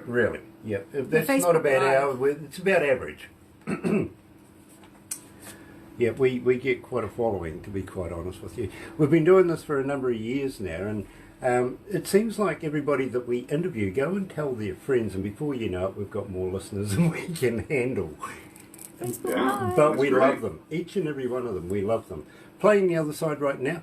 Really? Yeah. That's not a bad hour. It's about average. Yeah, we get quite a following, to be quite honest with you. We've been doing this for a number of years now, and it seems like everybody that we interview go and tell their friends, and before you know it, we've got more listeners than we can handle. But we love them. Each and every one of them, we love them. Playing the other side right now,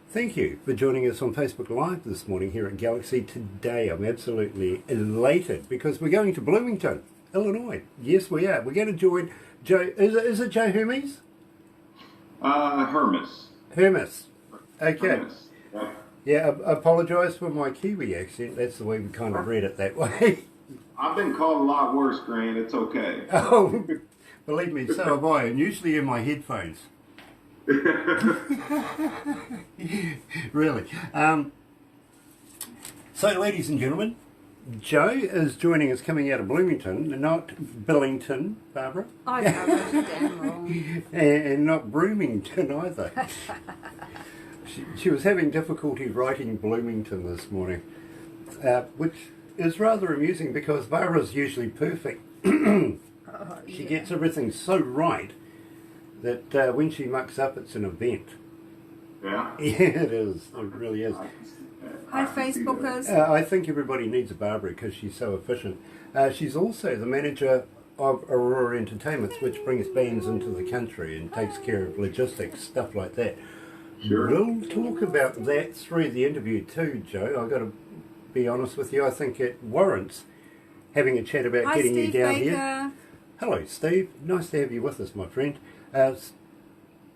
thank you for joining us on Facebook Live this morning here at Galaxy. Today I'm absolutely elated because we're going to Bloomington, Illinois. Yes, we are. We're going to join Joe. Is it Joe Hermes? Hermes. Hermes. Okay. Hermes. Yeah, I apologise for my Kiwi accent. That's the way we kind of read it that way. I've been called a lot worse, Grant. It's okay. Oh, believe me, so have I, and usually in my headphones. Really. So, ladies and gentlemen, Joe is joining us coming out of Bloomington, not Billington, Barbara. I know, that's damn wrong. And not Broomington either. She was having difficulty writing Bloomington this morning, which is rather amusing because Barbara's usually perfect. She gets everything so right that when she mucks up, it's an event. Yeah? Yeah, it is. It really is. Hi, Facebookers. I think everybody needs a Barbara because she's so efficient. She's also the manager of Aurora Entertainments, which brings bands into the country and takes care of logistics, stuff like that. Sure. We'll talk about that through the interview too, Joe. I've got to be honest with you. I think it warrants having a chat about Hi, getting Steve you down Baker. here. Hello, Steve. Nice to have you with us, my friend. I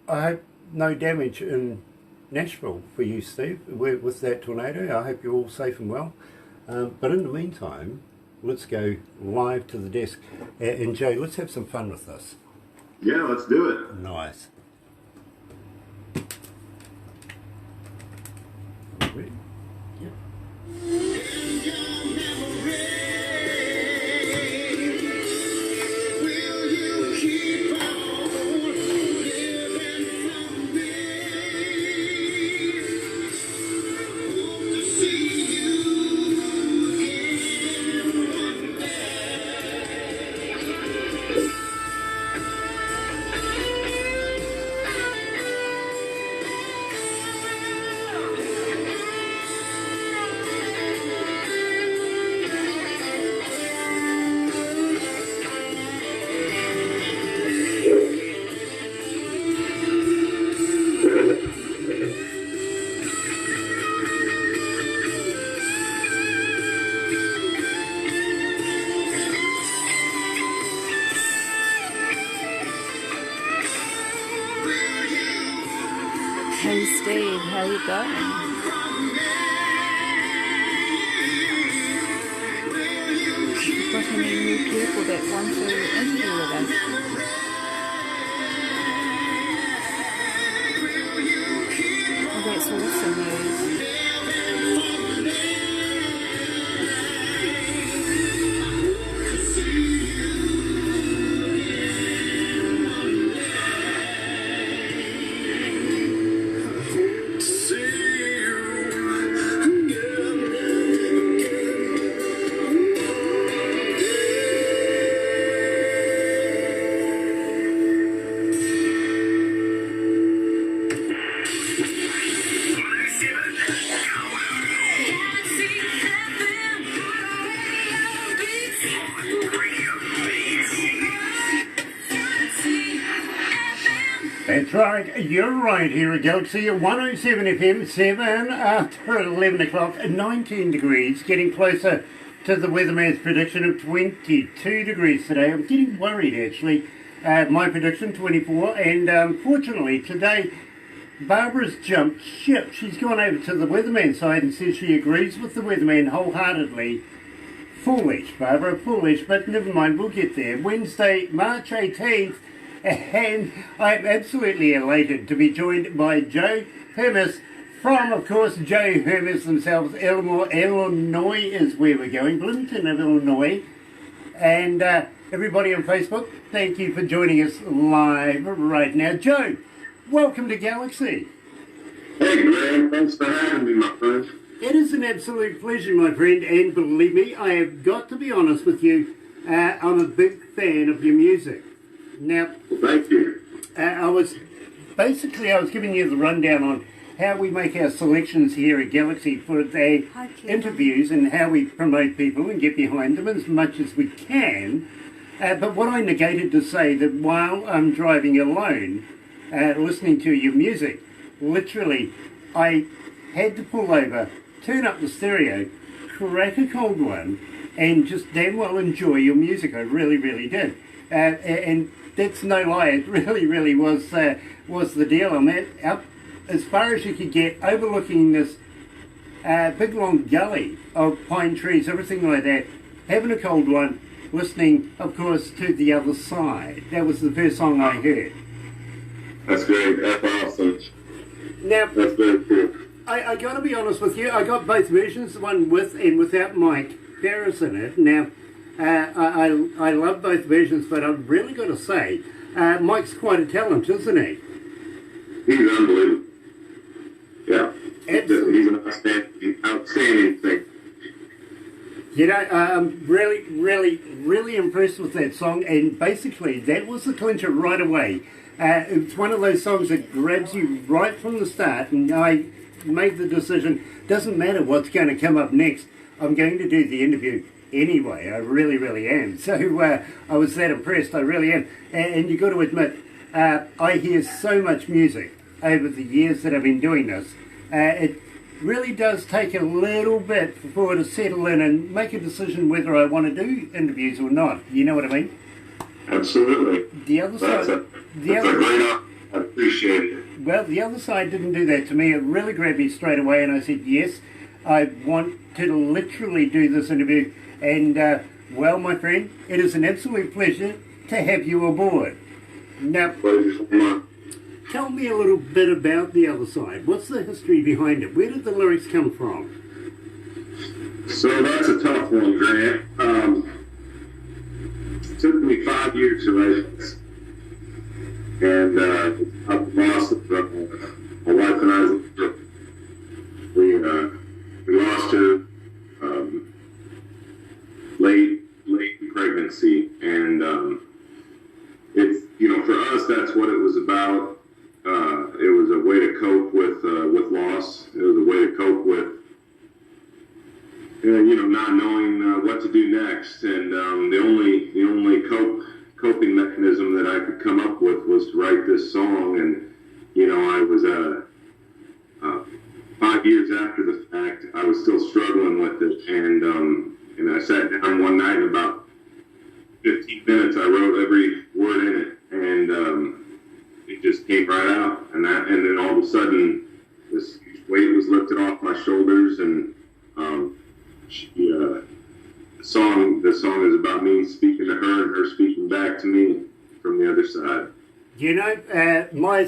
hope no damage in Nashville for you, Steve, with that tornado. I hope you're all safe and well. But in the meantime, let's go live to the desk. And Joe, let's have some fun with this. Yeah, let's do it. Nice. Ready? Yep. Hey, Steve, how you going? Got any new people that want to interview with us? Oh, that's awesome news. That's right, you're right here at Galaxy 107 FM, 7 after 11 o'clock, 19 degrees, getting closer to the weatherman's prediction of 22 degrees today. I'm getting worried actually. My prediction 24, and unfortunately today Barbara's jumped ship. She's gone over to the weatherman side and says she agrees with the weatherman wholeheartedly. Foolish, Barbara, foolish, but never mind, we'll get there. Wednesday, March 18th, and I'm absolutely elated to be joined by Joe Hermes from, of course, Joe Hermes themselves. Illinois is where we're going, Bloomington of Illinois. And everybody on Facebook, thank you for joining us live right now. Joe, welcome to Galaxy. Hey, Graham, thanks for having me, my friend. It is an absolute pleasure, my friend, and believe me, I have got to be honest with you, I'm a big fan of your music. Now, Well, thank you. I was giving you the rundown on how we make our selections here at Galaxy for the interviews and how we promote people and get behind them as much as we can. But what I negated to say that while I'm driving alone, listening to your music, literally, I had to pull over, turn up the stereo, crack a cold one, and just damn well enjoy your music. I really, really did. And that's no lie. It really, really was the deal. I'm up as far as you could get, overlooking this big long gully of pine trees, everything like that, having a cold one, listening, of course, to The Other Side. That was the first song I heard. That's great. That's awesome. Now, That's very cool. I got to be honest with you, I got both versions, the one with and without Mike Ferris in it. Now, I love both versions, but I've really got to say, Mike's quite a talent, isn't he? He's unbelievable. Yeah. Absolutely. He's an outstanding thing. You know, I'm really, really, really impressed with that song, and basically that was the clincher right away. It's one of those songs that grabs you right from the start, and I made the decision, doesn't matter what's going to come up next, I'm going to do the interview anyway. I really, really am. So I was that impressed, I really am. And you've got to admit, I hear so much music over the years that I've been doing this. It really does take a little bit for it to settle in and make a decision whether I want to do interviews or not. You know what I mean? Absolutely. The other That's side, a great offer. I appreciate it. well, the other side didn't do that to me. It really grabbed me straight away, and I said, yes, I want to literally do this interview. And, well, my friend, it is an absolute pleasure to have you aboard. Now, Pleasure so much. tell me a little bit about The Other Side. What's the history behind it? Where did the lyrics come from? So that's a tough one, Grant. It took me 5 years to write this. And I've lost it. My wife and I, we lost her late pregnancy. And it's, for us, that's what it was about. It was a way to cope with loss. It was a way to cope with not knowing what to do next, and the only coping mechanism that I could come up with was to write this song. And I was 5 years after the fact, I was still struggling with it, and I sat down one night, in about 15 minutes, I wrote every word in it, and it just came right out, and then all of a sudden, this weight was lifted off my shoulders, and the song is about me speaking to her and her speaking back to me from the other side. My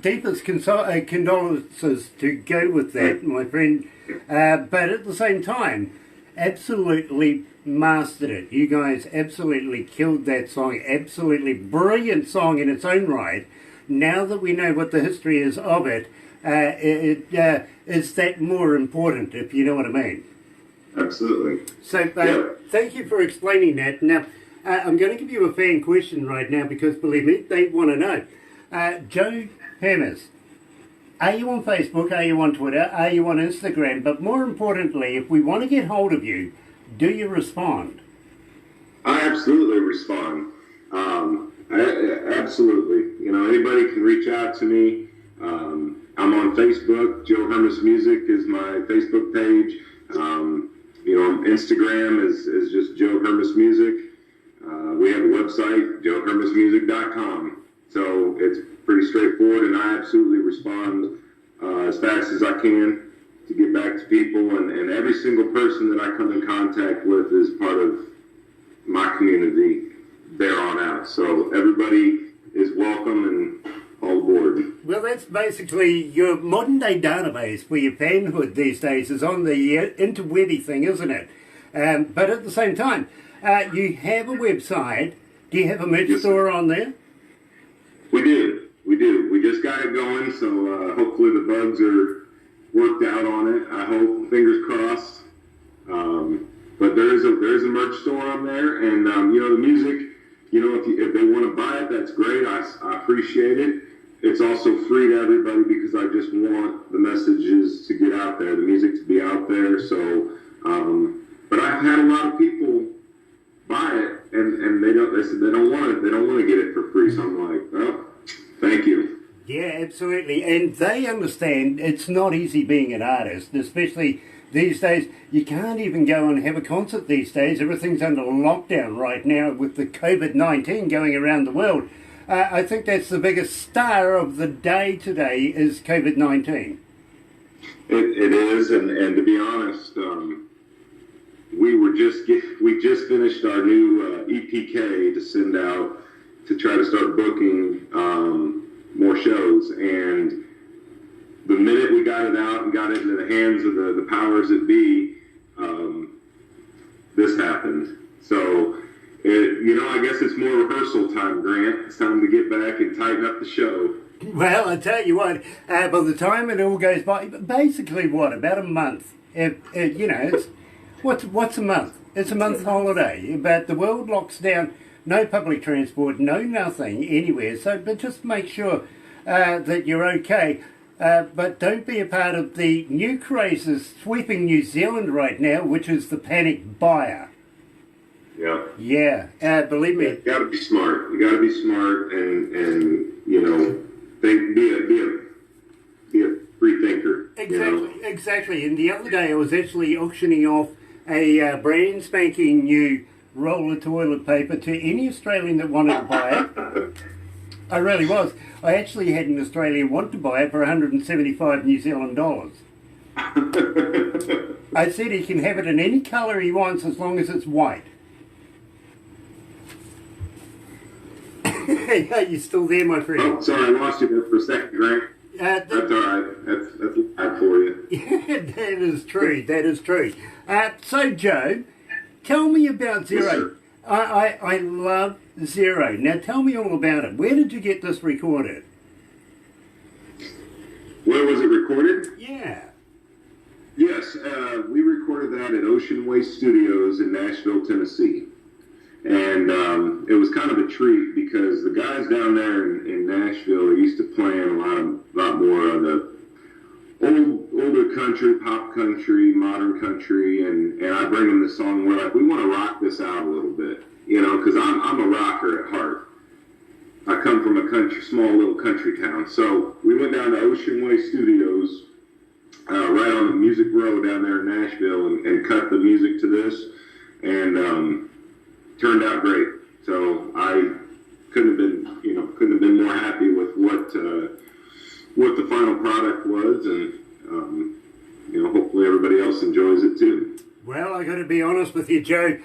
deepest condolences to go with that, my friend. But at the same time, absolutely mastered it. You guys absolutely killed that song. Absolutely brilliant song in its own right. Now that we know what the history is of it, is that more important, if you know what I mean? Absolutely. So thank you for explaining that. Now, I'm going to give you a fan question right now because, believe me, they want to know. Joe Hermes, are you on Facebook? Are you on Twitter? Are you on Instagram? But more importantly, if we want to get hold of you, do you respond? I absolutely respond. Absolutely. Anybody can reach out to me. I'm on Facebook. Joe Hermes Music is my Facebook page. Instagram is just Joe Hermes Music. We have a website, joehermesmusic.com. So it's pretty straightforward, and I absolutely respond as fast as I can to get back to people. And every single person that I come in contact with is part of my community there on out. So everybody is welcome and all aboard. Well, that's basically your modern-day database for your fanhood these days is on the interwebby thing, isn't it? But at the same time, you have a website. Do you have a merch store on there? We do. We just got it going, so hopefully the bugs are worked out on it. I hope, fingers crossed. But there's a merch store on there, and the music. If they want to buy it, that's great. I appreciate it. It's also free to everybody because I just want the messages to get out there, the music to be out there. So, but I've had a lot of people buy it, and they said they don't want it. They don't want to get it for free. So I'm like, well, thank you. Yeah, absolutely. And they understand it's not easy being an artist, especially these days. You can't even go and have a concert these days. Everything's under lockdown right now with the COVID-19 going around the world. I think that's the biggest star of the day today is COVID-19. It is, and to be honest, we just finished our new EPK to send out to try to start booking more shows, and the minute we got it out and got it into the hands of the powers that be, this happened. So, I guess it's more rehearsal time, Grant. It's time to get back and tighten up the show. Well, I tell you what, by the time it all goes by, basically about a month. It's what's a month? It's a month holiday, but the world locks down. No public transport, no nothing anywhere. So, but just make sure that you're okay. But don't be a part of the new crazes sweeping New Zealand right now, which is the panic buyer. Yeah. Yeah, believe me. You got to be smart. You got to be smart, and think, be a free thinker. Exactly. And the other day I was actually auctioning off a brand spanking new roll of toilet paper to any Australian that wanted to buy it. I really was. I actually had an Australian want to buy it for 175 New Zealand dollars. I said he can have it in any colour he wants as long as it's white. Are you still there, my friend? Oh, sorry, I lost you there for a second, Grant. That's all right. That's live for you. Yeah, that is true. That is true. So, Joe, tell me about Zero. Yes, sir. I love Zero. Now, tell me all about it. Where did you get this recorded? Where was it recorded? Yeah. Yes, we recorded that at Ocean Way Studios in Nashville, Tennessee. And it was kind of a treat because the guys down there in Nashville are used to playing a lot more of the older country, pop country, modern country, and I bring them this song. We're like, we want to rock this out a little bit, because I'm a rocker at heart. I come from a small little country town. So we went down to Ocean Way Studios, right on the Music Row down there in Nashville, and cut the music to this, and turned out great. So I couldn't have been more happy with what the final product was, and hopefully everybody else enjoys it too. Well, I got to be honest with you, Joe.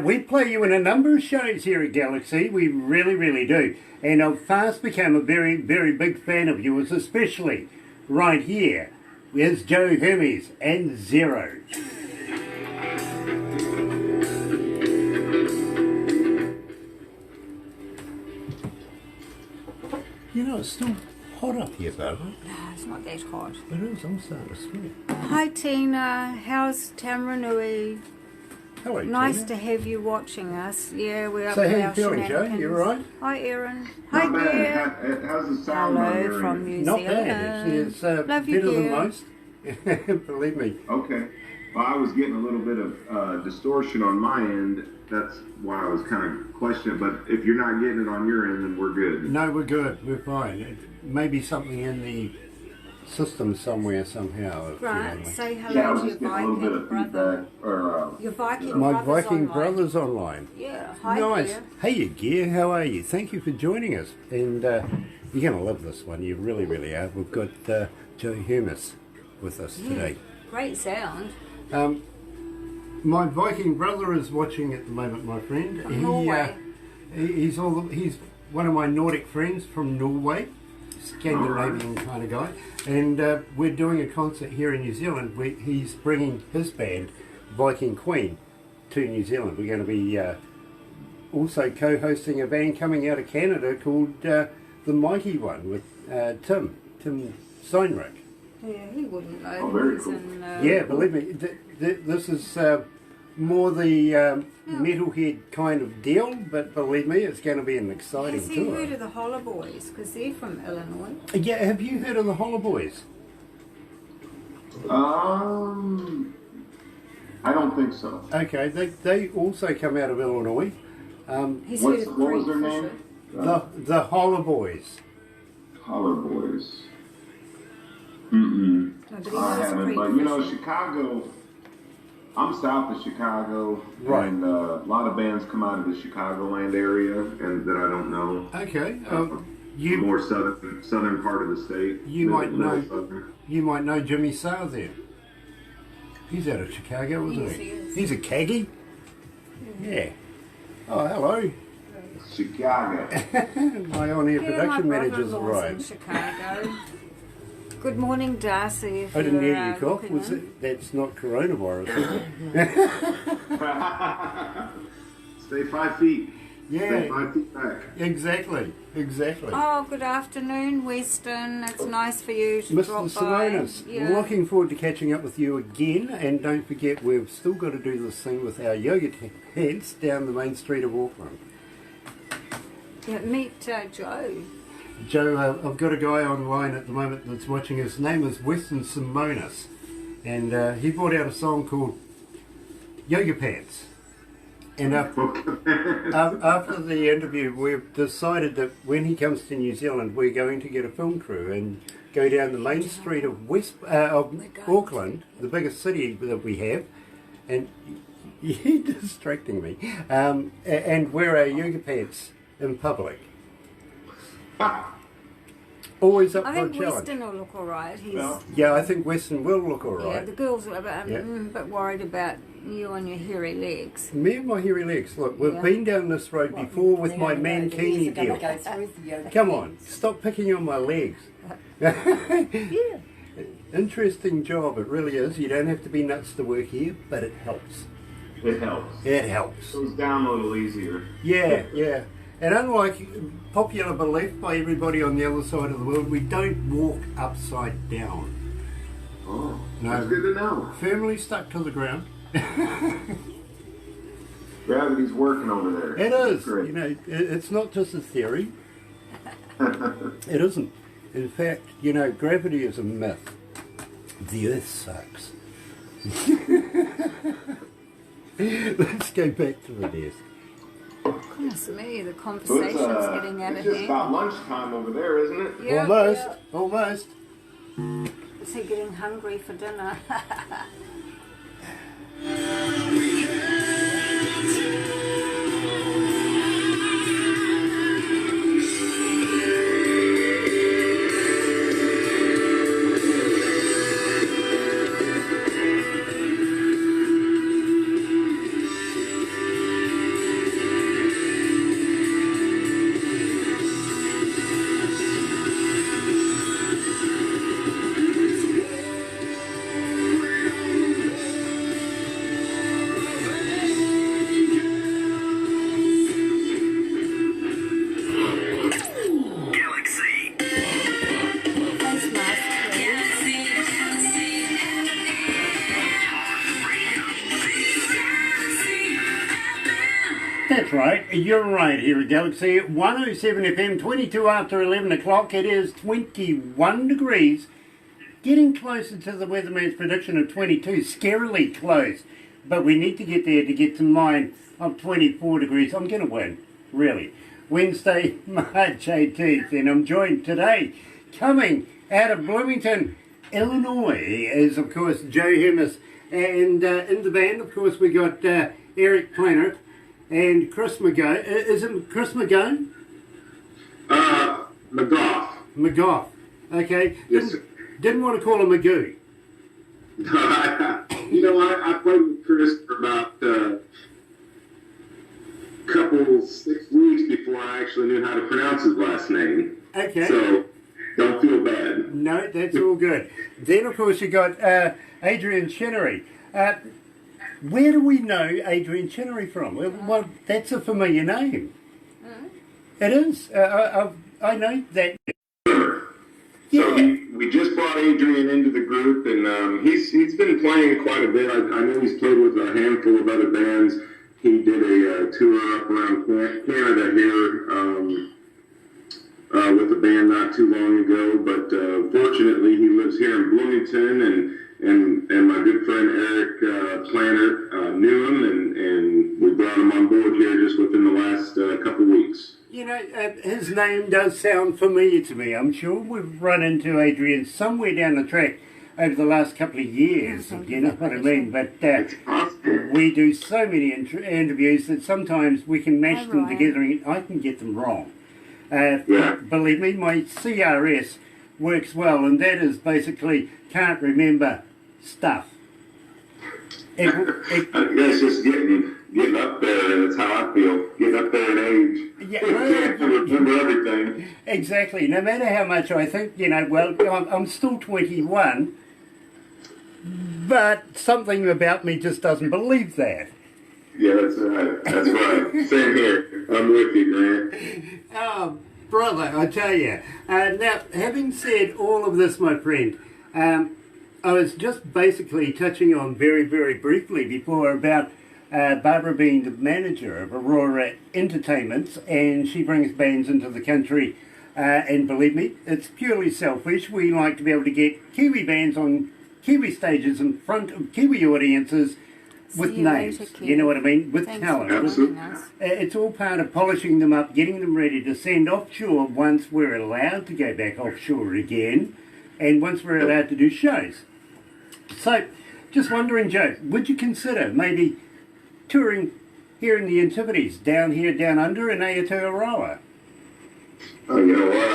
We play you in a number of shows here at Galaxy. We really, really do. And I've fast become a very, very big fan of yours, especially right here with Joe Hermes and Zero. It's still hot up here, though. No, it's not that hot. It is. I'm starting to sweat. Hi, Tina. How's Tamaranui? Hello, Nice Tina. to have you watching us. Yeah, we're up So to how you our feeling, Joe? shenanigans. You all right? Hi, Erin. Hi, Not dear. bad. How's the sound on Hello your from end? New Not Zealand. bad. It's Love better you, than dear. most. Believe me. Okay. Well, I was getting a little bit of distortion on my end. That's why I was kind of questioning. But if you're not getting it on your end, then we're good. No, we're good. We're fine. It may be something in the system somewhere, somehow. Grant, evidently. say hello Yeah, I was to your just getting a little bit Viking of brother. feedback. Or, Your Viking My brother's Viking online. brother's online. Yeah, hi, Nice. dear. Hey, Gear, how are you? Thank you for joining us. And you're going to love this one. You really, really are. We've got Joe Hermes with us today. Great sound. My Viking brother is watching at the moment, my friend. From Norway. He's one of my Nordic friends from Norway, Scandinavian kind of guy, and we're doing a concert here in New Zealand. He's bringing his band, Viking Queen, to New Zealand. We're going to be also co-hosting a band coming out of Canada called The Mighty One with Tim Steinrich. Yeah, he wouldn't know. Oh, very He's cool. in, Yeah, believe me, this is more the metalhead kind of deal, but believe me, it's going to be an exciting Has he tour. heard of the Holler Boys? Because they're from Illinois. Yeah, have you heard of the Holler Boys? I don't think so. Okay, they also come out of Illinois. He's What heard of was Creed their Fisher. name? The Holler Boys. Holler Boys. Mm-mm. No, but he I knows haven't, Creed but you know, Fisher. Chicago, I'm south of Chicago, Right. and a lot of bands come out of the Chicagoland area, and that I don't know. Okay, The more southern part of the state. You might know. Southern. you might know Jimmy Sale then. He's out of Chicago, isn't Yes, he? he is. He's a caggy. Yeah. Oh, hello. Chicago. My on-air Yeah, production my manager's brother-in-law's in arrived. Chicago. Good morning, Darcy. If I didn't you're, hear you cough. looking Was in. it? That's not coronavirus, is it? Stay 5 feet. Stay Yeah, 5 feet back. exactly. Oh, good afternoon, Weston. It's nice for you to drop Mr. by. Simonis, Yeah. looking forward to catching up with you again. And don't forget, we've still got to do this thing with our yoga pants down the main street of Auckland. Yeah, meet Joe. Joe, I've got a guy online at the moment that's watching. His name is Weston Simonis, and he brought out a song called Yoga Pants. And after the interview, we've decided that when he comes to New Zealand, we're going to get a film crew and go down the main street of Auckland, the biggest city that we have, and you're distracting me, and wear our yoga pants in public. Always up I for a think challenge. Weston will look alright. He's Yeah. Yeah, I think Weston will look yeah, alright. the girls were a bit, Yeah. a bit worried about you and your hairy legs. Me and my hairy legs. Look, we've Yeah. been down this road before with my mankini deal. Come on, stop picking on my legs. Yeah. Interesting job, it really is. You don't have to be nuts to work here, but it helps. It helps. It helps. Goes down a little easier. Yeah, yeah. And unlike popular belief by everybody on the other side of the world, we don't walk upside down. Oh, No. that's good to know. Firmly stuck to the ground. Gravity's working over there. It is. Great. You know, it's not just a theory. It isn't. In fact, you know, gravity is a myth. The Earth sucks. Let's go back to the desk. Goodness me, the So conversation's getting out it's of just hand. about lunchtime over there, isn't it? Yeah, Almost. yeah. Almost. Is he getting hungry for dinner? Face mask, please. That's right, you're right here at Galaxy 107 FM, 22 after 11 o'clock. It is 21 degrees, getting closer to the weatherman's prediction of 22, scarily close. But we need to get there to get to mine of 24 degrees. I'm going to win, really. Wednesday, March 18th, and I'm joined today, coming out of Bloomington, Illinois, is of course Joe Hermes. And in the band, of course, we got Eric Planer and Chris McGowan. Is it Chris McGowan? McGough. McGough. Okay. Yes, sir. Didn't want to call him Magoo. You know, I played with Chris for about couple 6 weeks before I actually knew how to pronounce his last name. Okay. So don't feel bad. No, that's all good. Then, of course, you got Adrian Chinnery. Where do we know Adrian Chinnery from? Well, that's a familiar name. It is. I know that. So Yeah. we just brought Adrian into the group, and he's been playing quite a bit. I know he's played with a handful of other bands. He did a tour up around Canada here with a band not too long ago. But fortunately, he lives here in Bloomington, and my good friend Eric Planner knew him, and we brought him on board here just within the last couple weeks. You know, his name does sound familiar to me. I'm sure we've run into Adrian somewhere down the track over the last couple of years, you know what I mean? But we do so many interviews that sometimes we can mash them together and I can get them wrong. Believe me, my CRS works well, and that is basically can't remember stuff. That's just getting up there, and that's how I feel. Getting up there in age. Yeah, can't remember everything. Exactly. No matter how much I think, you know, well, I'm still 21, but something about me just doesn't believe that. Yeah, that's right. That's right. Same here. I'm with you, Grant. Oh, brother, I tell you. Now, having said all of this, my friend, I was just basically touching on very, very briefly before about Barbara being the manager of Aurora Entertainments, and she brings bands into the country. And believe me, it's purely selfish. We like to be able to get Kiwi bands on Kiwi stages in front of Kiwi audiences with names. You know what I mean? With talent. It's all part of polishing them up, getting them ready to send offshore once we're allowed to go back offshore again, and once we're allowed to do shows. So, just wondering, Joe, would you consider maybe touring here in the Antipodes, down here, down under in Aotearoa? Oh, you know what?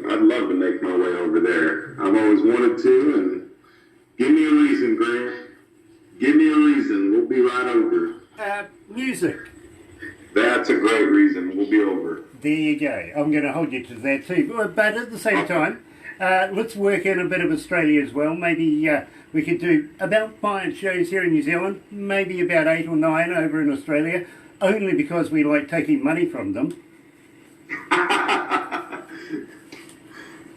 I'd love to make my way over there. I've always wanted to, and give me a reason, Grant. Give me a reason. We'll be right over. Music. That's a great reason. We'll be over. There you go. I'm going to hold you to that too. But at the same time, let's work in a bit of Australia as well. Maybe we could do about 5 shows here in New Zealand, maybe about 8 or 9 over in Australia, only because we like taking money from them.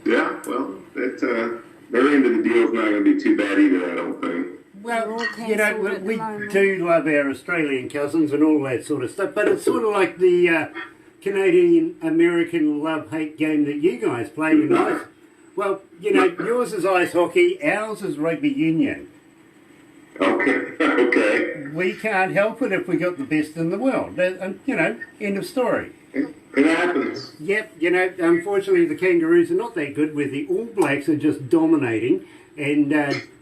Yeah, well, their end of the deal's not going to be too bad either, I don't think. Well, you know, we do love our Australian cousins and all that sort of stuff, but it's sort of like the Canadian-American love-hate game that you guys play, you know. Well, you know, yours is ice hockey, ours is rugby union. Okay. We can't help it if we got the best in the world. You know, end of story. It happens. Yep, you know, unfortunately the Kangaroos are not that good, where the All Blacks are just dominating and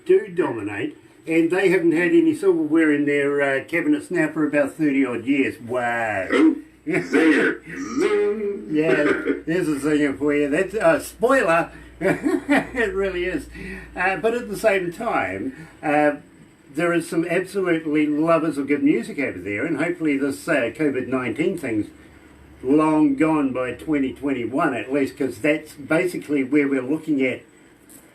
do dominate. And they haven't had any silverware in their cabinets now for about 30 odd years. Wow. Oh, zinger. Zoom. Yeah, there's a zinger for you. That's a spoiler. It really is. But at the same time, there is some absolutely lovers of good music over there, and hopefully this COVID-19 thing's long gone by 2021 at least, because that's basically where we're looking at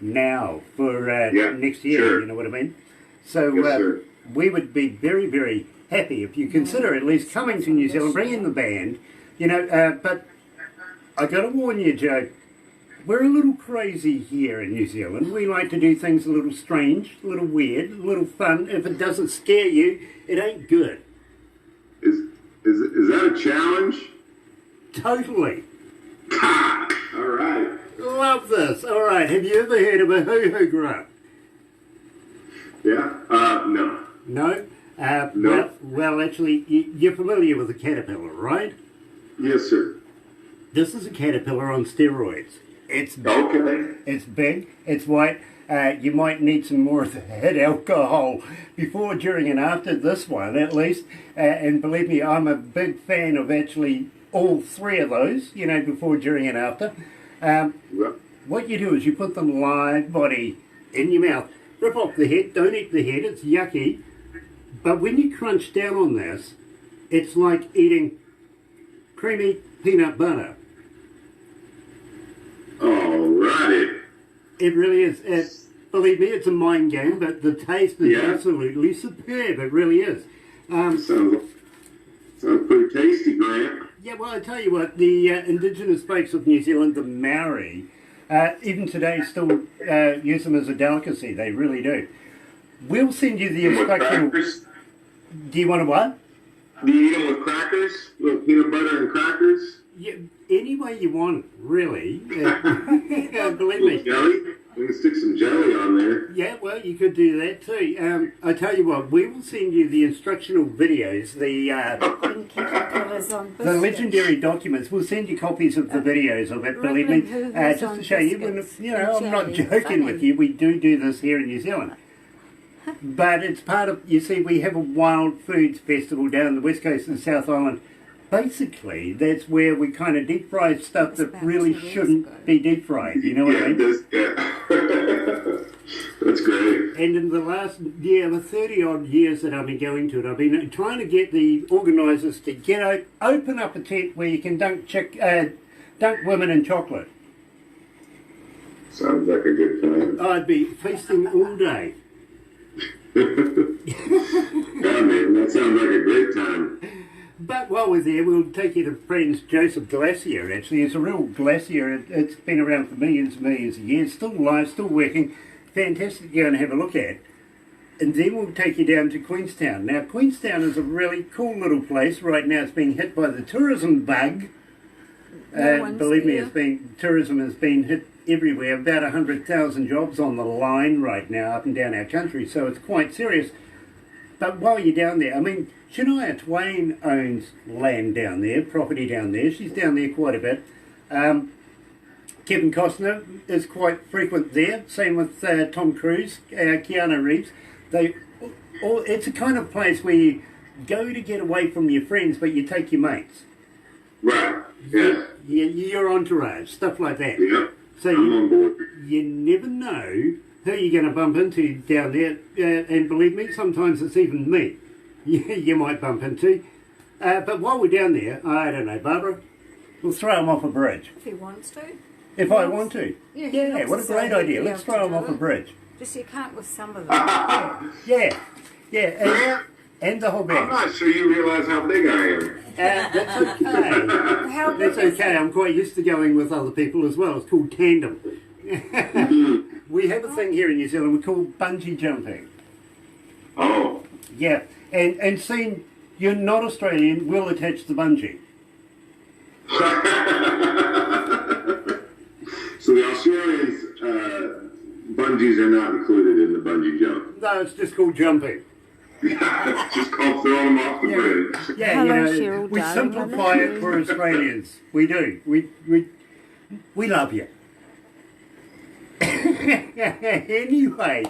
now for next year, sure. You know what I mean? So Yes, we would be very, very happy if you consider at least coming to New Zealand, bringing the band, you know, but I got to warn you, Joe, we're a little crazy here in New Zealand. We like to do things a little strange, a little weird, a little fun. If it doesn't scare you, it ain't good. Is that a challenge? Totally. All right. Love this. All right, have you ever heard of a hoo-hoo grub? Yeah? No. No? No. Well, actually, you're familiar with a caterpillar, right? Yes, sir. This is a caterpillar on steroids. It's big. Okay. It's big. It's white. You might need some more of that alcohol before, during, and after this one, at least. And believe me, I'm a big fan of actually all 3 of those, you know, before, during, and after. What you do is you put them live body in your mouth. Rip off the head. Don't eat the head. It's yucky. But when you crunch down on this, it's like eating creamy peanut butter. Alrighty. It really is. Believe me, it's a mind game, but the taste is absolutely superb. It really is. Sounds pretty tasty, Grant. Yeah, well, I tell you what, the indigenous folks of New Zealand, the Maori, Even today, still use them as a delicacy. They really do. We'll send you the With instructional. crackers? Do you want to what? Do you eat them with crackers? With peanut butter and crackers? Yeah, any way you want, really. Believe me. Jelly? We can stick some jelly on there. Yeah, well, you could do that too. I tell you what, we will send you the instructional videos, the legendary documents. We'll send you copies of the videos of it, believe me, just to show you. When, I'm not joking with you. We do this here in New Zealand. But it's part of, you see, we have a wild foods festival down the west coast of the South Island. Basically, that's where we kind of deep fry stuff that really shouldn't be deep fried. You know what I mean? That's great. And in the last, the 30 odd years that I've been going to it, I've been trying to get the organisers to open up a tent where you can dunk women in chocolate. Sounds like a good time. I'd be feasting all day. Yeah, man, that sounds like a great time. But while we're there, we'll take you to Friends Joseph Glacier, actually. It's a real glacier. It's been around for millions and millions of years. Still alive, still working. Fantastic to go and have a look at. And then we'll take you down to Queenstown. Now, Queenstown is a really cool little place. Right now it's being hit by the tourism bug. Believe me, tourism has been hit everywhere. About 100,000 jobs on the line right now up and down our country. So it's quite serious. But while you're down there, I mean, Shania Twain owns land down there, property down there. She's down there quite a bit. Kevin Costner is quite frequent there. Same with Tom Cruise, Keanu Reeves. It's a kind of place where you go to get away from your friends, but you take your mates. Right. Yeah. Your entourage, stuff like that. Yeah. So I'm on board. You never know who you're going to bump into down there, and believe me, sometimes it's even me you might bump into. But while we're down there, I don't know, Barbara, we'll throw them off a bridge. If he wants to. If I want to. Yeah, what a great idea. Let's throw them off a bridge. Just you can't with some of them. Yeah, and the whole bag. I'm not sure you realize how big I am. That's okay. That's okay. I'm quite used to going with other people as well. It's called tandem. We have a thing here in New Zealand we call bungee jumping. Oh. Yeah, and seeing you're not Australian, we'll attach the bungee. So the Australians, bungees are not included in the bungee jump. No, it's just called jumping. It's just called throwing them off the bridge. Yeah, Hello, you know, Cheryl, we darling. simplify it for Australians. We do. We love you. Anyway,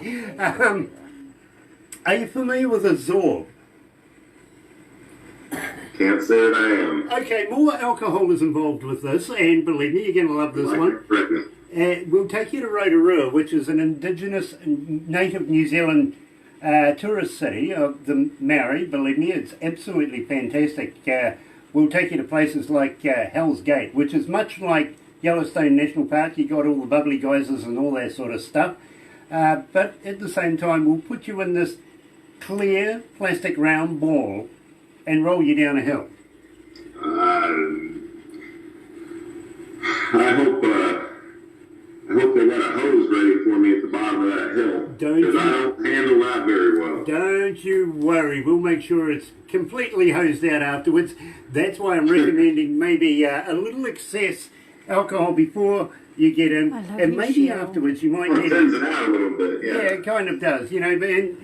are you familiar with a Zorb? Can't say that I am. Okay, more alcohol is involved with this, and believe me, you're going to love this one. We'll take you to Rotorua, which is an indigenous native New Zealand tourist city of the Maori. Believe me, it's absolutely fantastic. We'll take you to places like Hell's Gate, which is much like Yellowstone National Park. You got all the bubbly geysers and all that sort of stuff. But at the same time, we'll put you in this clear plastic round ball and roll you down a hill. I hope they got a hose ready for me at the bottom of that hill. Because I don't handle that very well. Don't you worry. We'll make sure it's completely hosed out afterwards. That's why I'm recommending maybe a little excess alcohol before you get in, and maybe afterwards you might need it out a little bit. Yeah, it kind of does, you know. And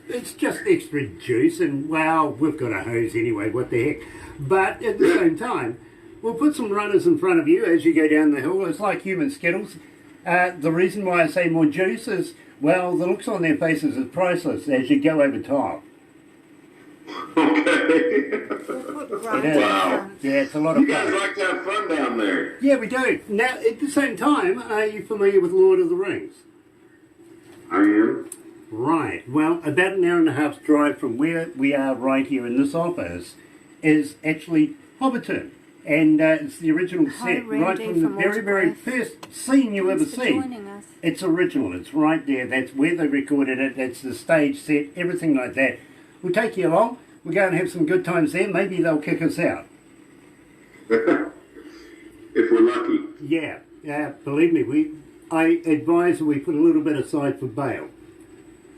it's just extra juice, and well, we've got a hose anyway. What the heck? But at the same time, we'll put some runners in front of you as you go down the hill. It's like human Skittles. The reason why I say more juice is, well, the looks on their faces is priceless as you go over top. Okay. Wow. Yeah, it's a lot of fun. You guys like to have fun down there. Yeah, we do. Now, at the same time, are you familiar with Lord of the Rings? I am. Right. Well, about an hour and a half's drive from where we are right here in this office is actually Hobbiton. And it's the original set, right from the very first scene you ever see. It's original. It's right there. That's where they recorded it. That's the stage set, everything like that. We'll take you along. We'll go and have some good times there. Maybe they'll kick us out. If we're lucky. Yeah. Believe me, I advise that we put a little bit aside for bail.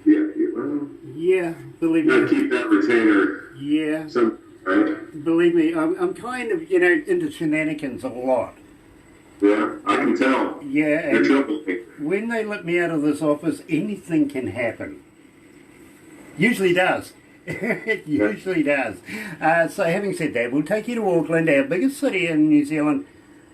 Yeah, well, Yeah, believe gotta me. keep that retainer. Yeah, Right? believe me, I'm kind of, into shenanigans a lot. Yeah, I can tell. Yeah, You're and troublemaker. when they let me out of this office, anything can happen. Usually does. It usually does. So having said that, we'll take you to Auckland, our biggest city in New Zealand,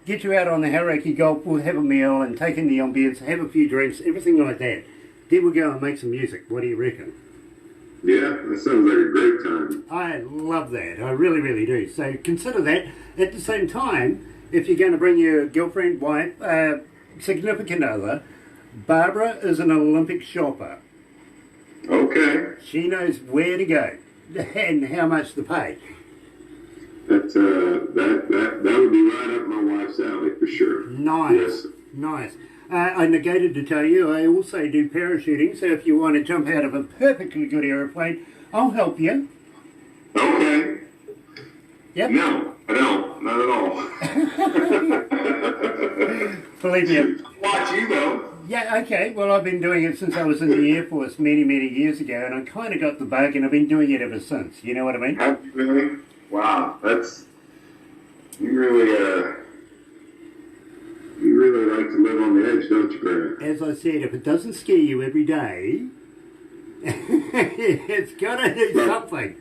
get you out on the Hauraki Golf, we'll have a meal and take in the ambience, have a few drinks, everything like that. Then we'll go and make some music. What do you reckon? Yeah, that sounds like a great time. I love that. I really, really do. So consider that. At the same time, if you're going to bring your girlfriend, wife, significant other, Barbara is an Olympic shopper. Okay. She knows where to go and how much to pay. That would be right up my wife's alley for sure. Nice. Yes. Nice. I negated to tell you, I also do parachuting, so if you want to jump out of a perfectly good aeroplane, I'll help you. Okay. Yep. No, I don't. Not at all. Believe me. Watch you though. Yeah, okay. Well, I've been doing it since I was in the Air Force many, many years ago, and I kind of got the bug, and I've been doing it ever since. You know what I mean? Have you really? Wow, you really like to live on the edge, don't you, Grant? As I said, if it doesn't scare you every day, it's got to do something.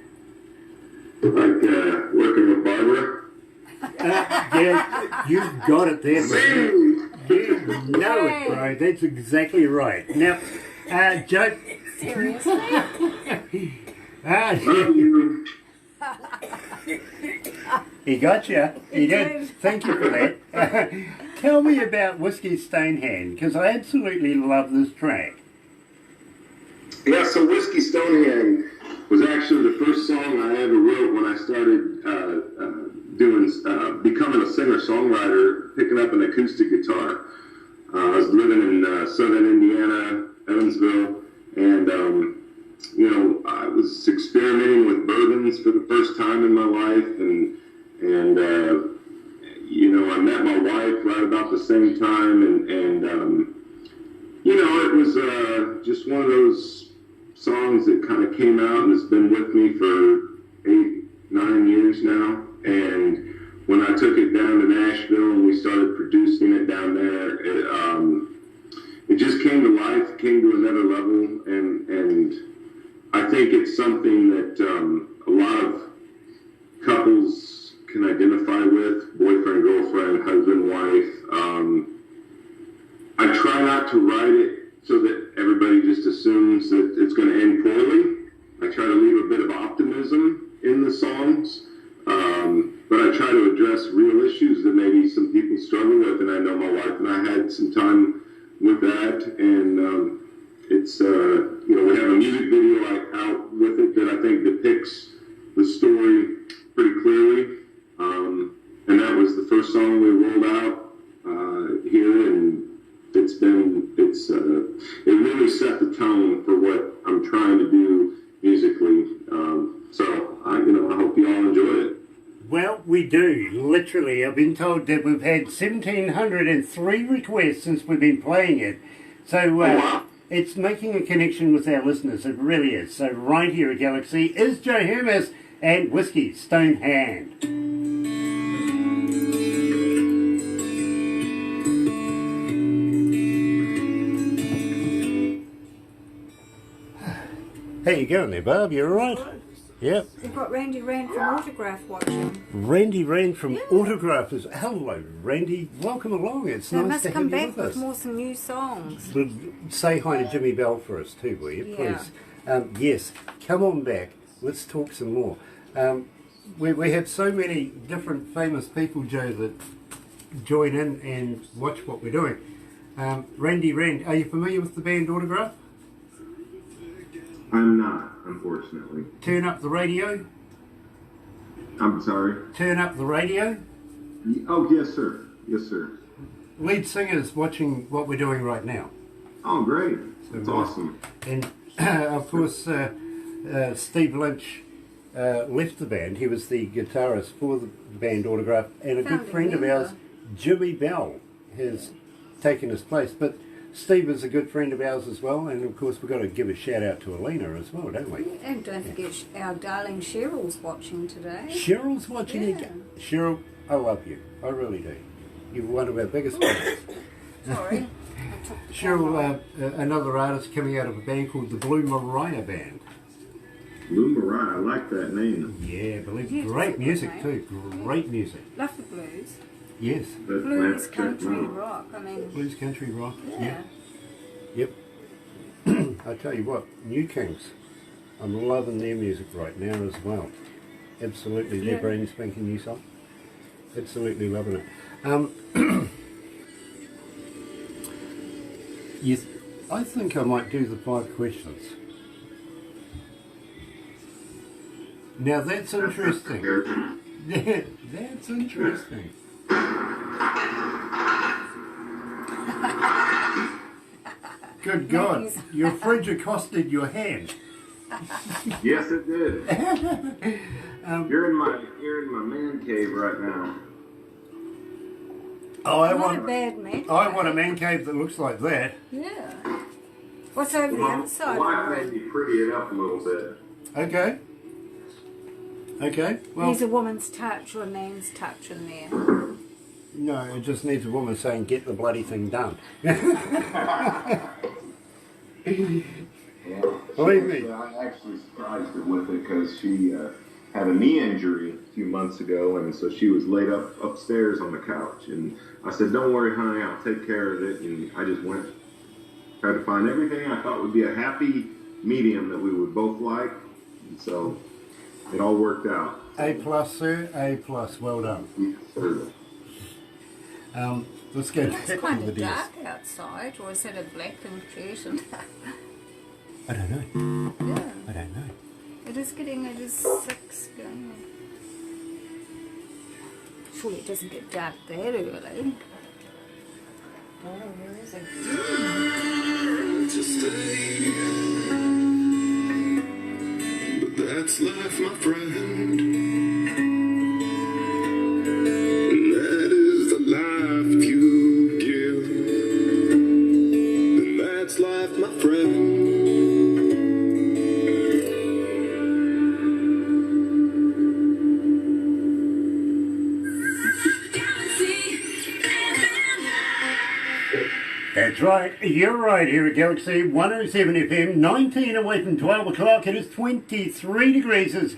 Like working with Barbara? Yeah, you've got it there, bro. You know it, bro. That's exactly right. Now, Joe... Seriously? Love you. He got you. He did. Thank you for that. Tell me about Whiskey Stonehand, because I absolutely love this track. Yeah, so Whiskey Stonehand was actually the first song I ever wrote when I started becoming a singer-songwriter, picking up an acoustic guitar. I was living in southern Indiana, Evansville, and I was experimenting with bourbons for the first time in my life, and I met my wife right about the same time, and it was just one of those songs that kind of came out and has been with me for 8-9 years now. And when I took it down to Nashville and we started producing it down there, it just came to life, came to another level, and I think it's something that a lot of couples can identify with, boyfriend, girlfriend, husband, wife. I try not to write it so that everybody just assumes that it's going to end poorly. I try to leave a bit of optimism in the songs, but I try to address real issues that maybe some people struggle with, and I know my wife and I had some time with that, and it's, we have a music video out with it that I think depicts the story pretty clearly, and that was the first song we rolled out here, and it really set the tone for what I'm trying to do musically. So I hope you all enjoy it. Well, we do, literally. I've been told that we've had 1,703 requests since we've been playing it. So Wow. It's making a connection with our listeners. It really is. So right here at Galaxy is Joe Hermes and Whiskey Stonehand. How you going there, Barb? You all right? Yep. We've got Randy Rand from Autograph watching. Randy Rand from Autograph is... Hello, Randy. Welcome along. It's They nice must to come have you back with with us. more some new songs. Say hi to Jimmy Bell for us too, will you, Yeah. please? Yes, come on back. Let's talk some more. We have so many different famous people, Joe, that join in and watch what we're doing. Randy Rand, are you familiar with the band Autograph? I'm not, unfortunately. Turn up the radio. I'm sorry. Turn up the radio. Oh, yes, sir. Yes, sir. Lead singer's watching what we're doing right now. Oh, great. So That's nice. awesome. And of course, Steve Lynch left the band. He was the guitarist for the band Autograph, and a good Founding friend of member. ours, Jimmy Bell, has taken his place. But Steve is a good friend of ours as well, and of course we've got to give a shout out to Alina as well, don't we? And don't forget our darling Cheryl's watching today. Cheryl's watching Yeah. again. Cheryl, I love you. I really do. You're one of our biggest fans. Sorry. I took the Cheryl, another artist coming out of a band called the Blue Mariah Band. Blue Mariah, I like that name. Yeah, I believe Yeah, great it's a music good too. Great music. Love the blues. Yes. That Blues, check country, them out. rock. I mean, Blues, country, rock. yeah. Yep. I tell you what, New Kings. I'm loving their music right now as well. Absolutely, their Yeah. brand spanking new song. Absolutely loving it. Yes, I think I might do the 5 questions. Now that's interesting. That's interesting. Good God, your fridge accosted your hand. Yes, it did. You're in my man cave right now. Oh, I Not a want bad man. I want a man cave that looks like that. Yeah. What's over the other side My of the wife room? made me pretty it up a little bit. Okay. Okay. Well, There's a woman's touch or a man's touch in there. no, it just needs a woman saying, "Get the bloody thing done." Yeah. Believe me. I actually surprised her with it because she had a knee injury a few months ago, and so she was laid up upstairs on the couch. And I said, "Don't worry, honey, I'll take care of it." And I just went, tried to find everything I thought would be a happy medium that we would both like. And so it all worked out. A plus, sir. A plus. Well done. Let's go It's back to kind the of desk. dark outside, or is it a blackened curtain? I don't know. Yeah. I don't know. It is 6 going. Surely it doesn't get dark that early. Oh, where is it? To stay. But that's life, my friend. And that is the life you give. And that's life, my friend. That's right, you're right here at Galaxy 107 FM, 19 away from 12 o'clock. It is 23 degrees.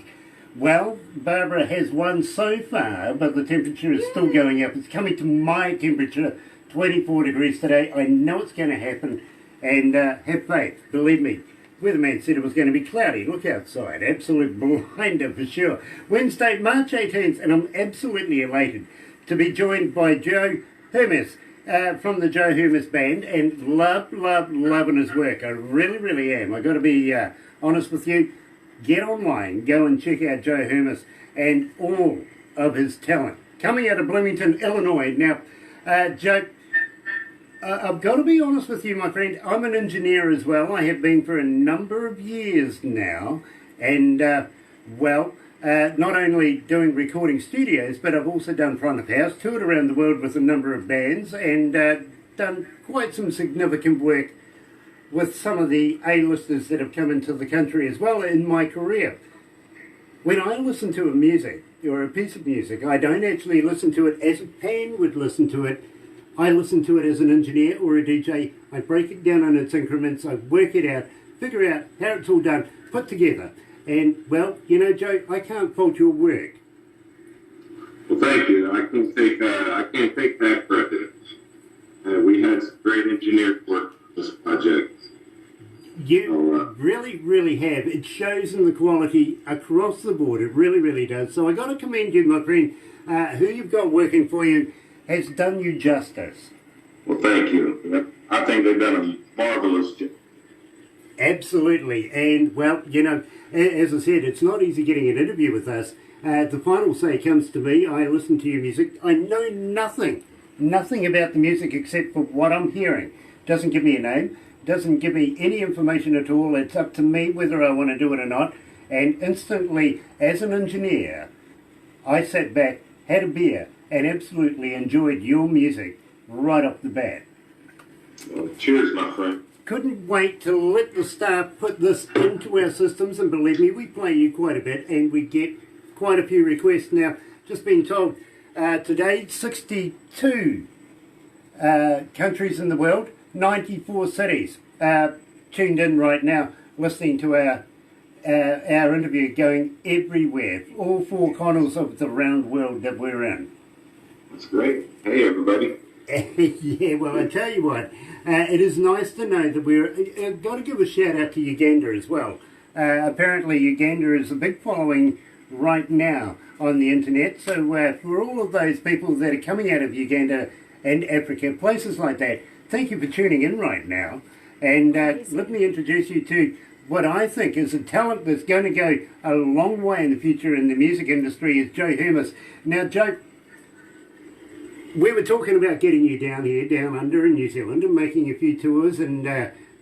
Well, Barbara has won so far, but the temperature is still going up. It's coming to my temperature, 24 degrees today. I know it's going to happen, and have faith, believe me. Weatherman said it was going to be cloudy. Look outside, absolute blinder for sure. Wednesday, March 18th, and I'm absolutely elated to be joined by Joe Hermes. From the Joe Hermes Band, and loving his work. I really am. I've got to be honest with you. Get online, go and check out Joe Hermes and all of his talent. Coming out of Bloomington, Illinois. Now, Joe, I've got to be honest with you, my friend. I'm an engineer as well. I have been for a number of years now, and not only doing recording studios, but I've also done front of house, toured around the world with a number of bands, and done quite some significant work with some of the A-listers that have come into the country as well in my career. When I listen to a music, or a piece of music, I don't actually listen to it as a fan would listen to it. I listen to it as an engineer or a DJ. I break it down in its increments, I work it out, figure out how it's all done, put together. And, well, you know, Joe, I can't fault your work. Well, thank you. I can't take that credit. We had some great engineers work on this project. You really have. It shows in the quality across the board. It really does. So I got to commend you, my friend. Who you've got working for you has done you justice. Well, thank you. I think they've done a marvelous job. Absolutely. And, well, you know, as I said, it's not easy getting an interview with us. The final say comes to me. I listen to your music. I know nothing about the music except for what I'm hearing. Doesn't give me a name. Doesn't give me any information at all. It's up to me whether I want to do it or not. And instantly, as an engineer, I sat back, had a beer, and absolutely enjoyed your music right off the bat. Well, cheers, my friend. Couldn't wait to let the staff put this into our systems, and believe me, we play you quite a bit, and we get quite a few requests now. Just been told today, 62 countries in the world, 94 cities tuned in right now, listening to our interview, going everywhere, all 4 corners of the round world that we're in. That's great. Hey, everybody. Yeah, well, I tell you what, it is nice to know that we're... got to give a shout out to Uganda as well. Apparently Uganda is a big following right now on the internet, so for all of those people that are coming out of Uganda and Africa, places like that, thank you for tuning in right now. And let me introduce you to what I think is a talent that's going to go a long way in the future in the music industry, is Joe Hermes. Now, Joe, we were talking about getting you down here, down under in New Zealand, and making a few tours and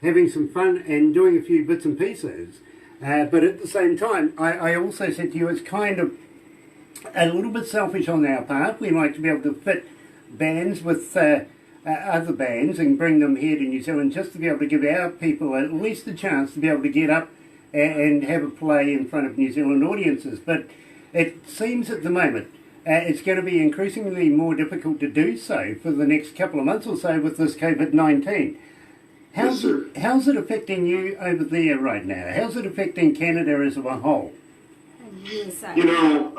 having some fun and doing a few bits and pieces. But at the same time, I also said to you, it's kind of a little bit selfish on our part. We like to be able to fit bands with other bands and bring them here to New Zealand, just to be able to give our people at least a chance to be able to get up and have a play in front of New Zealand audiences. But it seems at the moment it's going to be increasingly more difficult to do so for the next couple of months or so with this COVID-19. How's it affecting you over there right now? How's it affecting Canada as a whole? USA. You know,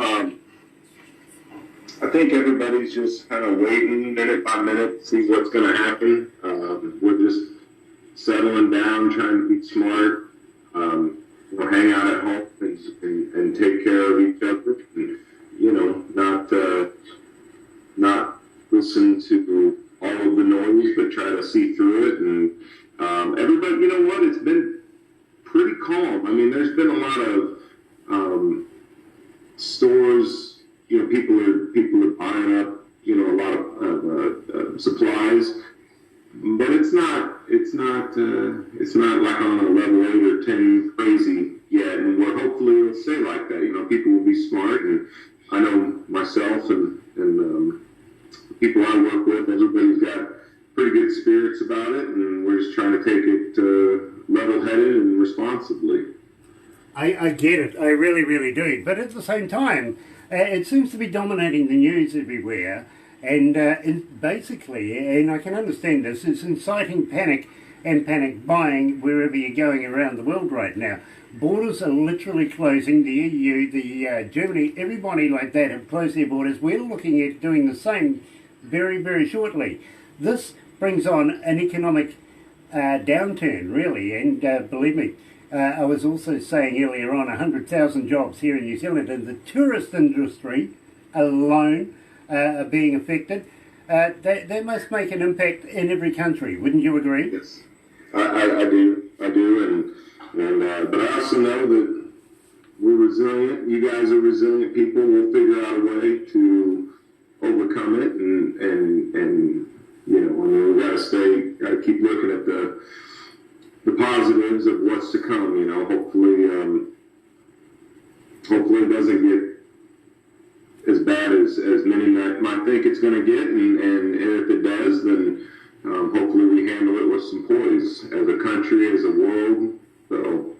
I think everybody's just kind of waiting minute by minute to see what's going to happen. We're just settling down, trying to be smart. We'll hang out at home and take care of each other. And, you know, not listen to all of the noise, but try to see through it. And everybody, you know what? It's been pretty calm. I mean, there's been a lot of stores. You know, people are buying up, you know, a lot of supplies, but it's not like on a level 8 or 10 crazy yet. And we're hopefully it'll stay like that. You know, people will be smart, and I know myself and people I work with, everybody's got pretty good spirits about it, and we're just trying to take it level-headed and responsibly. I get it. I really, really do. But at the same time, it seems to be dominating the news everywhere, and basically, and I can understand this, it's inciting panic and panic buying wherever you're going around the world right now. Borders are literally closing. The EU, the Germany, everybody like that have closed their borders. We're looking at doing the same very, very shortly. This brings on an economic downturn, really, and believe me, I was also saying earlier on 100,000 jobs here in New Zealand, and the tourist industry alone are being affected. They must make an impact in every country, wouldn't you agree? Yes, I do, and but I also know that we're resilient. You guys are resilient people. We'll figure out a way to overcome it, and you know, I mean, we gotta keep looking at the positives of what's to come. You know, hopefully it doesn't get as bad as many might think it's going to get, and if it does, then hopefully we handle it with some poise as a country, as a world. So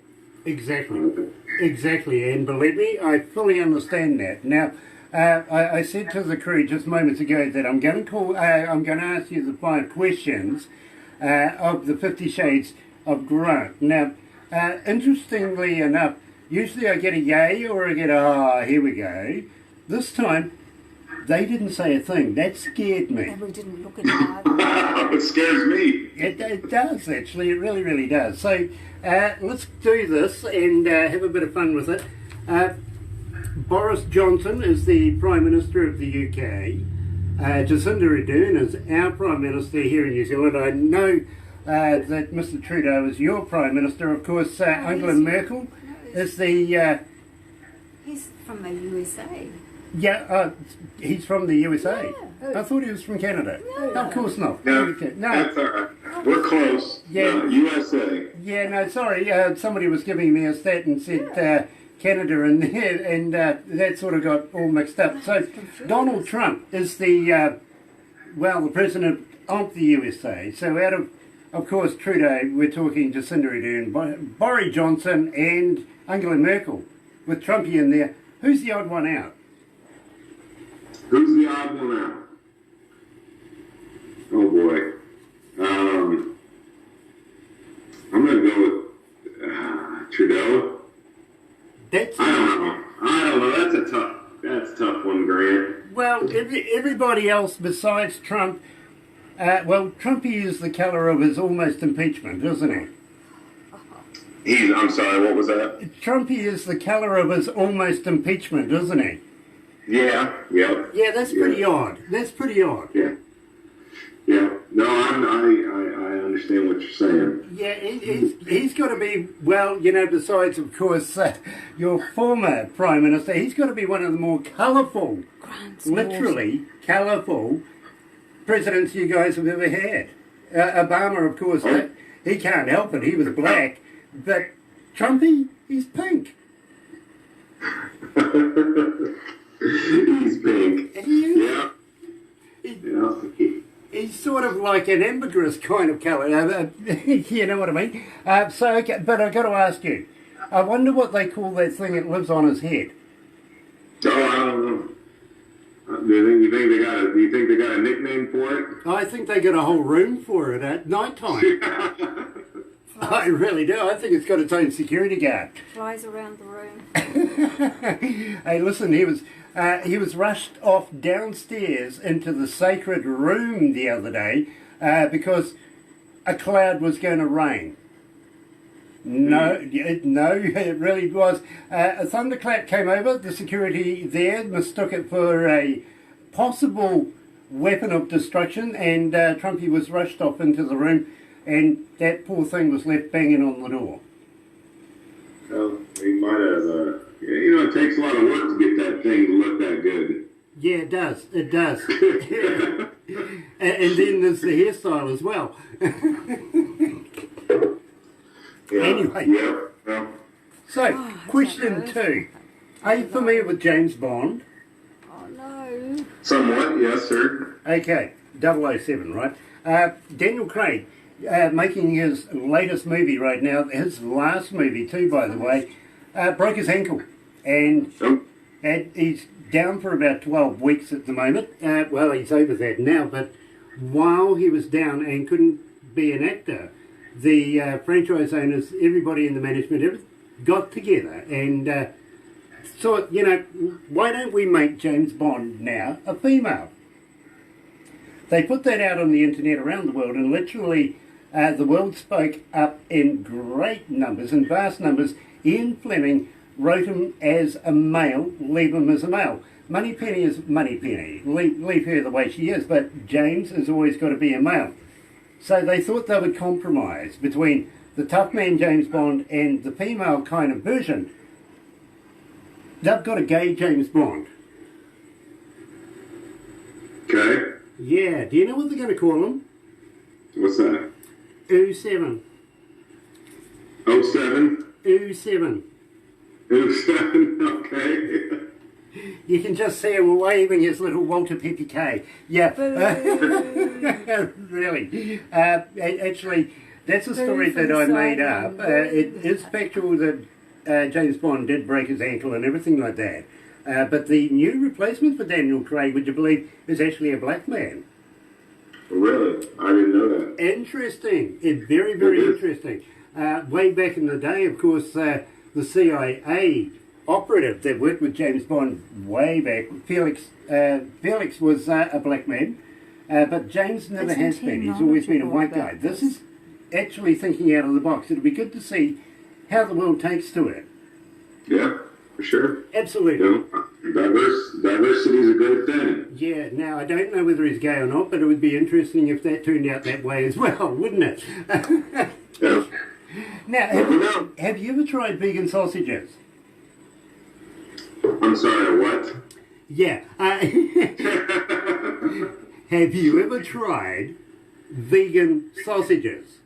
Exactly, and believe me, I fully understand that. Now, I said to the crew just moments ago that I'm going to ask you the 5 questions of the 50 Shades of Grant. Now, interestingly enough, usually I get a yay or I get a here we go. This time, they didn't say a thing. That scared me. And we didn't look at it either. It scares me. It does, actually. It really, really does. So let's do this and have a bit of fun with it. Boris Johnson is the Prime Minister of the UK. Jacinda Ardern is our Prime Minister here in New Zealand. I know that Mr Trudeau is your Prime Minister. Of course, Angela Merkel is the... He's from the USA. Yeah, he's from the USA. Yeah. I thought he was from Canada. No. Of course not. No, Okay. that's all right. We're close. Yeah. USA. Yeah, no, sorry. Somebody was giving me a stat and said Canada in there, and that sort of got all mixed up. So Donald Trump is the well, the president of the USA. So out of course, Trudeau, we're talking Jacinda Ardern, Boris Johnson and Angela Merkel. With Trumpy in there, who's the odd one out? Who's the odd one out? Oh boy. I'm going to go with Trudeau. I don't know. That's a tough one, Grant. Well, everybody else besides Trump, Trumpy is the colour of his almost impeachment, isn't he? I'm sorry, what was that? Trumpy is the colour of his almost impeachment, isn't he? Yeah. Yeah, that's pretty odd. That's pretty odd. Yeah. No, I understand what you're saying. Yeah, he's got to be, besides, of course, your former Prime Minister, he's got to be one of the more colourful, literally colourful presidents you guys have ever had. Obama, of course, he can't help it. He was black. But Trumpy, he's pink. He's pink. Yeah. He's sort of like an ambergris kind of colour. You know what I mean? But I've got to ask you, I wonder what they call that thing that lives on his head. Oh, I don't know. Do you think they got a nickname for it? I think they got a whole room for it at night time. I really do. I think it's got its own security guard. Flies around the room. Hey, listen, he was rushed off downstairs into the sacred room the other day because a cloud was going to rain. No, it really was. A thunderclap came over. The security there mistook it for a possible weapon of destruction, and Trumpy was rushed off into the room, and that poor thing was left banging on the door. Well, he might have. It takes a lot of work to get that thing to look that good. Yeah, it does. It does. and then there's the hairstyle as well. Anyway. Yeah. So, question 2. Are you familiar with James Bond? Oh no. Somewhat, yes, sir. Okay, 007, right? Daniel Craig, making his latest movie right now, his last movie too, by the way, broke his ankle. And he's down for about 12 weeks at the moment. He's over that now, but while he was down and couldn't be an actor, the franchise owners, everybody in the management, got together and thought, why don't we make James Bond now a female? They put that out on the internet around the world, and literally the world spoke up in great numbers, in vast numbers. Ian Fleming wrote him as a male, leave him as a male. Moneypenny is Moneypenny. Leave her the way she is, but James has always got to be a male. So they thought they would compromise between the tough man James Bond and the female kind of version. They've got a gay James Bond. Okay. Yeah, do you know what they're going to call him? What's that? 07. 07? 07. 07, okay. You can just see him waving his little Walter PPK. Yeah. Really. Actually, that's a story that I made up. It is factual that James Bond did break his ankle and everything like that. But the new replacement for Daniel Craig, would you believe, is actually a black man. Really? I didn't know that. Interesting. Very, very interesting. Way back in the day, of course, the CIA operative that worked with James Bond way back, Felix was a black man, but James never has been. He's always been a white guy. This is actually thinking out of the box. It'll be good to see how the world takes to it. Yeah, for sure. Absolutely. Diversity is a good thing. Yeah, now I don't know whether he's gay or not, but it would be interesting if that turned out that way as well, wouldn't it? Yeah. Now, have you ever tried vegan sausages? I'm sorry, what? Yeah. Have you ever tried vegan sausages?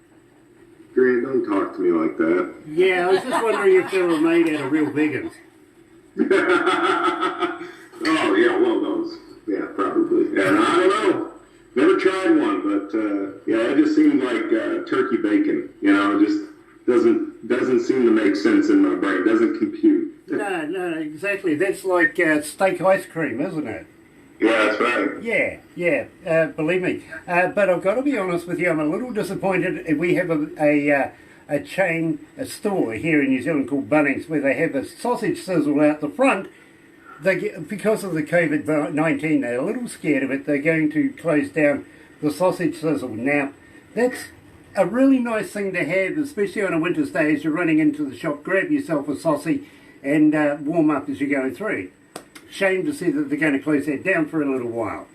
Grant, don't talk to me like that. Yeah, I was just wondering if they were made out of real vegans. Oh, yeah, well, those. Yeah, probably. And I don't know. turkey bacon. You know, it just doesn't seem to make sense in my brain. Doesn't compute. No, exactly. That's like steak ice cream, isn't it? Yeah, that's right. Yeah. Believe me. But I've got to be honest with you, I'm a little disappointed. We have a chain, a store here in New Zealand called Bunnings, where they have a sausage sizzle out the front. Because of the COVID-19, they're a little scared of it. They're going to close down the sausage sizzle. Now, that's a really nice thing to have, especially on a winter's day as you're running into the shop. Grab yourself a saucy and warm up as you're going through. Shame to see that they're going to close that down for a little while.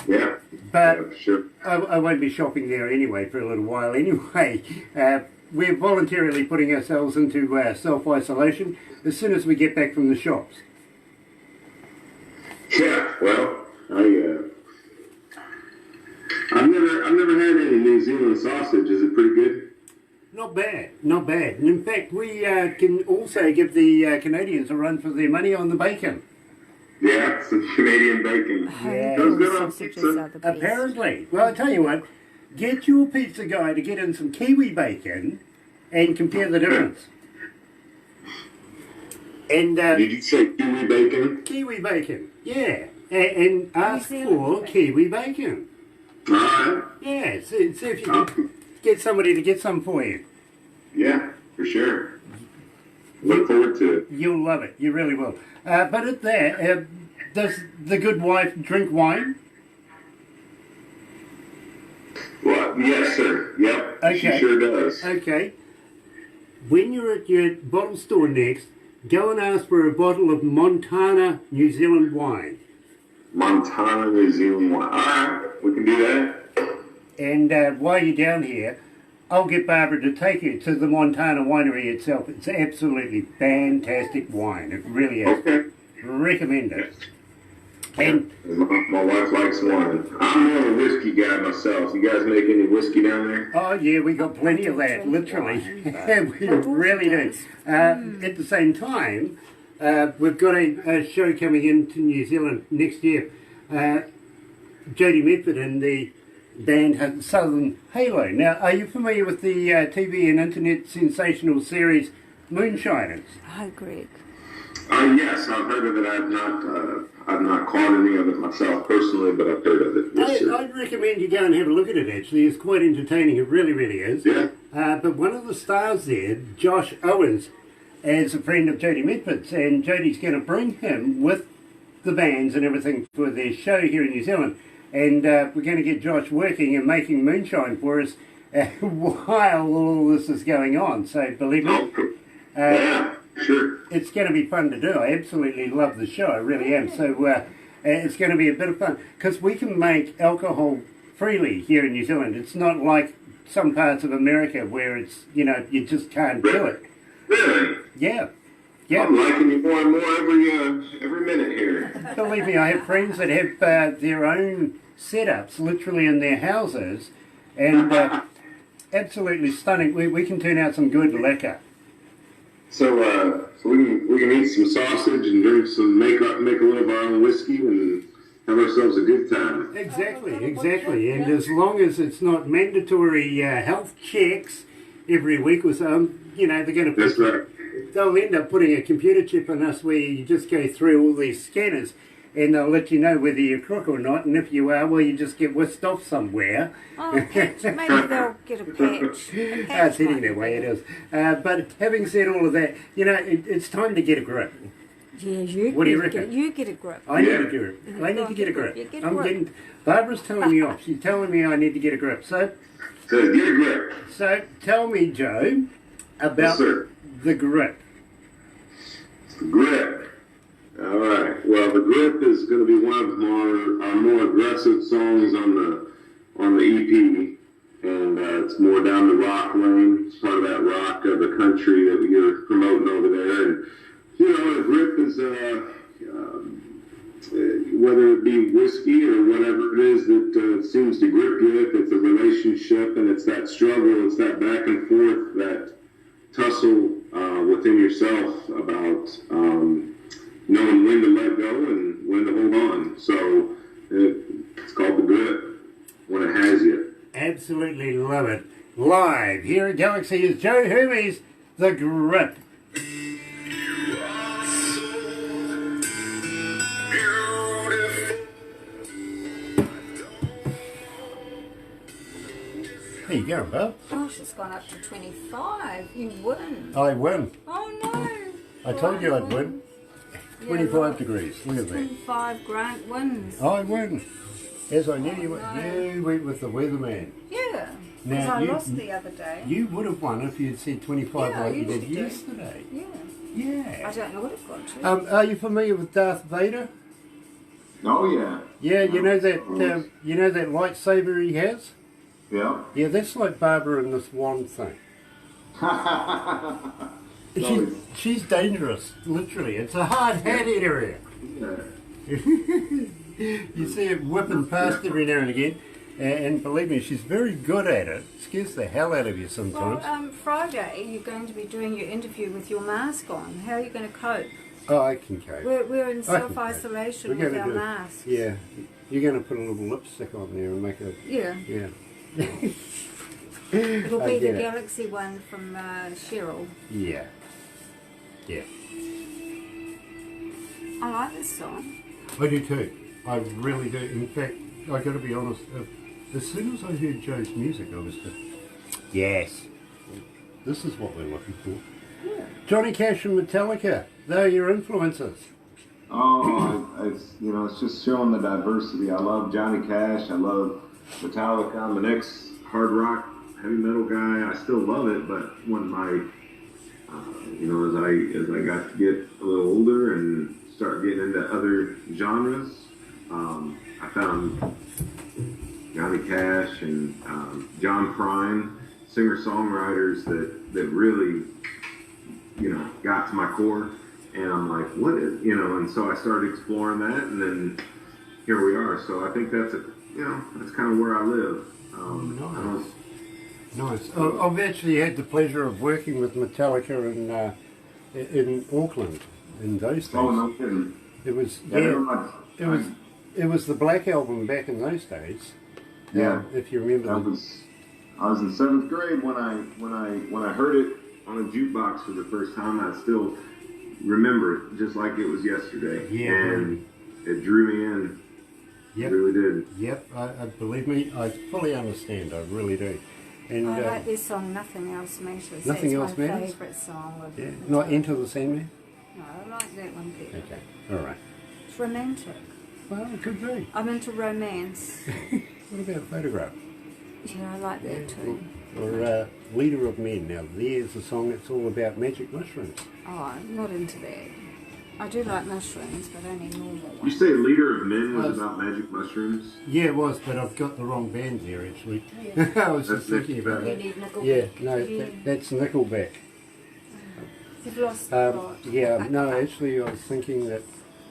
Yeah. But yeah, sure. I won't be shopping there anyway for a little while anyway. We're voluntarily putting ourselves into self-isolation as soon as we get back from the shops. Yeah, well, I've never had any New Zealand sausage. Is it pretty good? Not bad. And in fact, we can also give the Canadians a run for their money on the bacon. Yeah, some Canadian bacon. Yeah. Those good on Sausages pizza. are the best. Apparently. Well, I tell you what, get your pizza guy to get in some Kiwi bacon and compare the difference. And Did you say kiwi bacon? Kiwi bacon, yeah. And ask New for Zealand Kiwi bacon. All right. Yeah, see if you can get somebody to get some for you. Yeah, for sure. Look forward to it. You'll love it. You really will. But at that, does the good wife drink wine? Well, yes, sir. Yep. Okay. She sure does. Okay. When you're at your bottle store next, go and ask for a bottle of Montana, New Zealand wine. Montana, New Zealand wine. All right, we can do that. And while you're down here, I'll get Barbara to take you to the Montana winery itself. It's absolutely fantastic wine. It really is. Okay. Recommend it. And My wife likes wine. I'm more of a whiskey guy myself. You guys make any whiskey down there? oh yeah, we got plenty of that, literally. We really do. At the same time, we've got a show coming into New Zealand next year. Jodie Medford and the band Southern Halo. Now, are you familiar with the TV and internet sensational series Moonshiners? Hi, Greg. Yes, I've heard of it. I've not caught any of it myself personally, but I've heard of it. Yes, sir. I'd recommend you go and have a look at it, actually. It's quite entertaining. It really, really is. Yeah. But one of the stars there, Josh Owens, is a friend of Jodie Medford's, and Jodie's going to bring him with the bands and everything for their show here in New Zealand. And we're going to get Josh working and making moonshine for us while all this is going on. So believe me, Yeah, sure. it's going to be fun to do. I absolutely love the show. I really am. So it's going to be a bit of fun because we can make alcohol freely here in New Zealand. It's not like some parts of America where it's, you just can't do it. Really? Yeah. I'm liking you more and more every minute here. Believe me, I have friends that have their own setups literally in their houses, and absolutely stunning. We can turn out some good liquor. So we can eat some sausage and drink some make a little of our own whiskey and have ourselves a good time. Exactly. And as long as it's not mandatory health checks every week or so, they're going to That's right. They'll end up putting a computer chip in us where you just go through all these scanners and they'll let you know whether you're crook or not, and if you are, well, you just get whisked off somewhere. Oh, patch. Maybe they'll get a patch. It's heading that way, it is. But having said all of that, it's time to get a grip. Yeah, What do you reckon? You get a grip. I need to get a grip. You get a grip. Barbara's telling me off. She's telling me I need to get a grip. So Get a grip. tell me, Joe, about Yes, sir. the grip. The grip. All right. Well, the grip is going to be one of our more aggressive songs on the EP, and it's more down the rock lane. It's part of that rock of the country that you're promoting over there, and the grip is whether it be whiskey or whatever it is that seems to grip you. If it's a relationship and it's that struggle, it's that back and forth, that tussle within yourself about knowing when to let go and when to hold on. So it's called the grip when it has you. Absolutely love it. Live here at Galaxy is Joe Hermes, The Grip. You are so beautiful. There you go, Bob. Oh, she's gone up to 25. You win. I win. Oh no. I told you I'd win. 25 right. degrees. Look at that. 25 Grant wins. I win. As I knew you would. You went with the weatherman. Yeah. Now, Because I you- lost the other day. You would have won if you'd said 25 Yeah, I like you did usually do. yesterday. Yeah. I Yeah. don't know what it got to. Are you familiar with Darth Vader? Oh yeah. Yeah, you know that lightsaber he has? Yeah. Yeah, that's like Barbara in this wand thing. She's dangerous, literally. It's a hard hat area. You see it whipping past every now and again. And believe me, she's very good at it. Scares the hell out of you sometimes. Well, Friday you're going to be doing your interview with your mask on. How are you going to cope? Oh, I can cope. We're in I can cope. self-isolation We're with gonna our do- masks. Yeah. You're going to put a little lipstick on there and make it... Yeah. Yeah. It'll I be the get it. Galaxy one from Cheryl. Yeah. Yeah. I like this song. I do too. I really do. In fact, I got to be honest. As soon as I heard Joe's music, I was just, yes, this is what we're looking for. Yeah. Johnny Cash and Metallica, they're your influences. Oh, it's just showing the diversity. I love Johnny Cash. I love Metallica. I'm an ex hard rock, heavy metal guy. I still love it, but when as I got to get a little older and start getting into other genres, I found Johnny Cash and John Prine, singer-songwriters that really, got to my core. And I'm like, what is, and so I started exploring that, and then here we are. So I think that's that's kind of where I live. Nice. I've actually had the pleasure of working with Metallica in Auckland in those days. Oh, no kidding. It was it was the Black Album back in those days. Yeah. If you remember. I was in 7th grade when I heard it on a jukebox for the first time. I still remember it just like it was yesterday. Yeah. And it drew me in. Yep. It really did. Yep. I believe me, I fully understand. I really do. And I like this song, Nothing Else Matters. Nothing That's Else my Matters? favourite song. Of yeah, Metallica. not Enter the Sandman. No, I like that one better. Okay. All right. It's romantic. Well, it could be. I'm into romance. What about Photograph? Yeah, I like that too. Or Leader of Men. Now, there's a song that's all about magic mushrooms. Oh, I'm not into that. I do like mushrooms, but only normal You ones. say Leader of Men was about magic mushrooms? Yeah, it was, but I've got the wrong band there, actually. I was just That's thinking about You that. need Nickelback. Yeah, no, Yeah. that's Nickelback. You've lost the plot. Yeah, no, actually, I was thinking that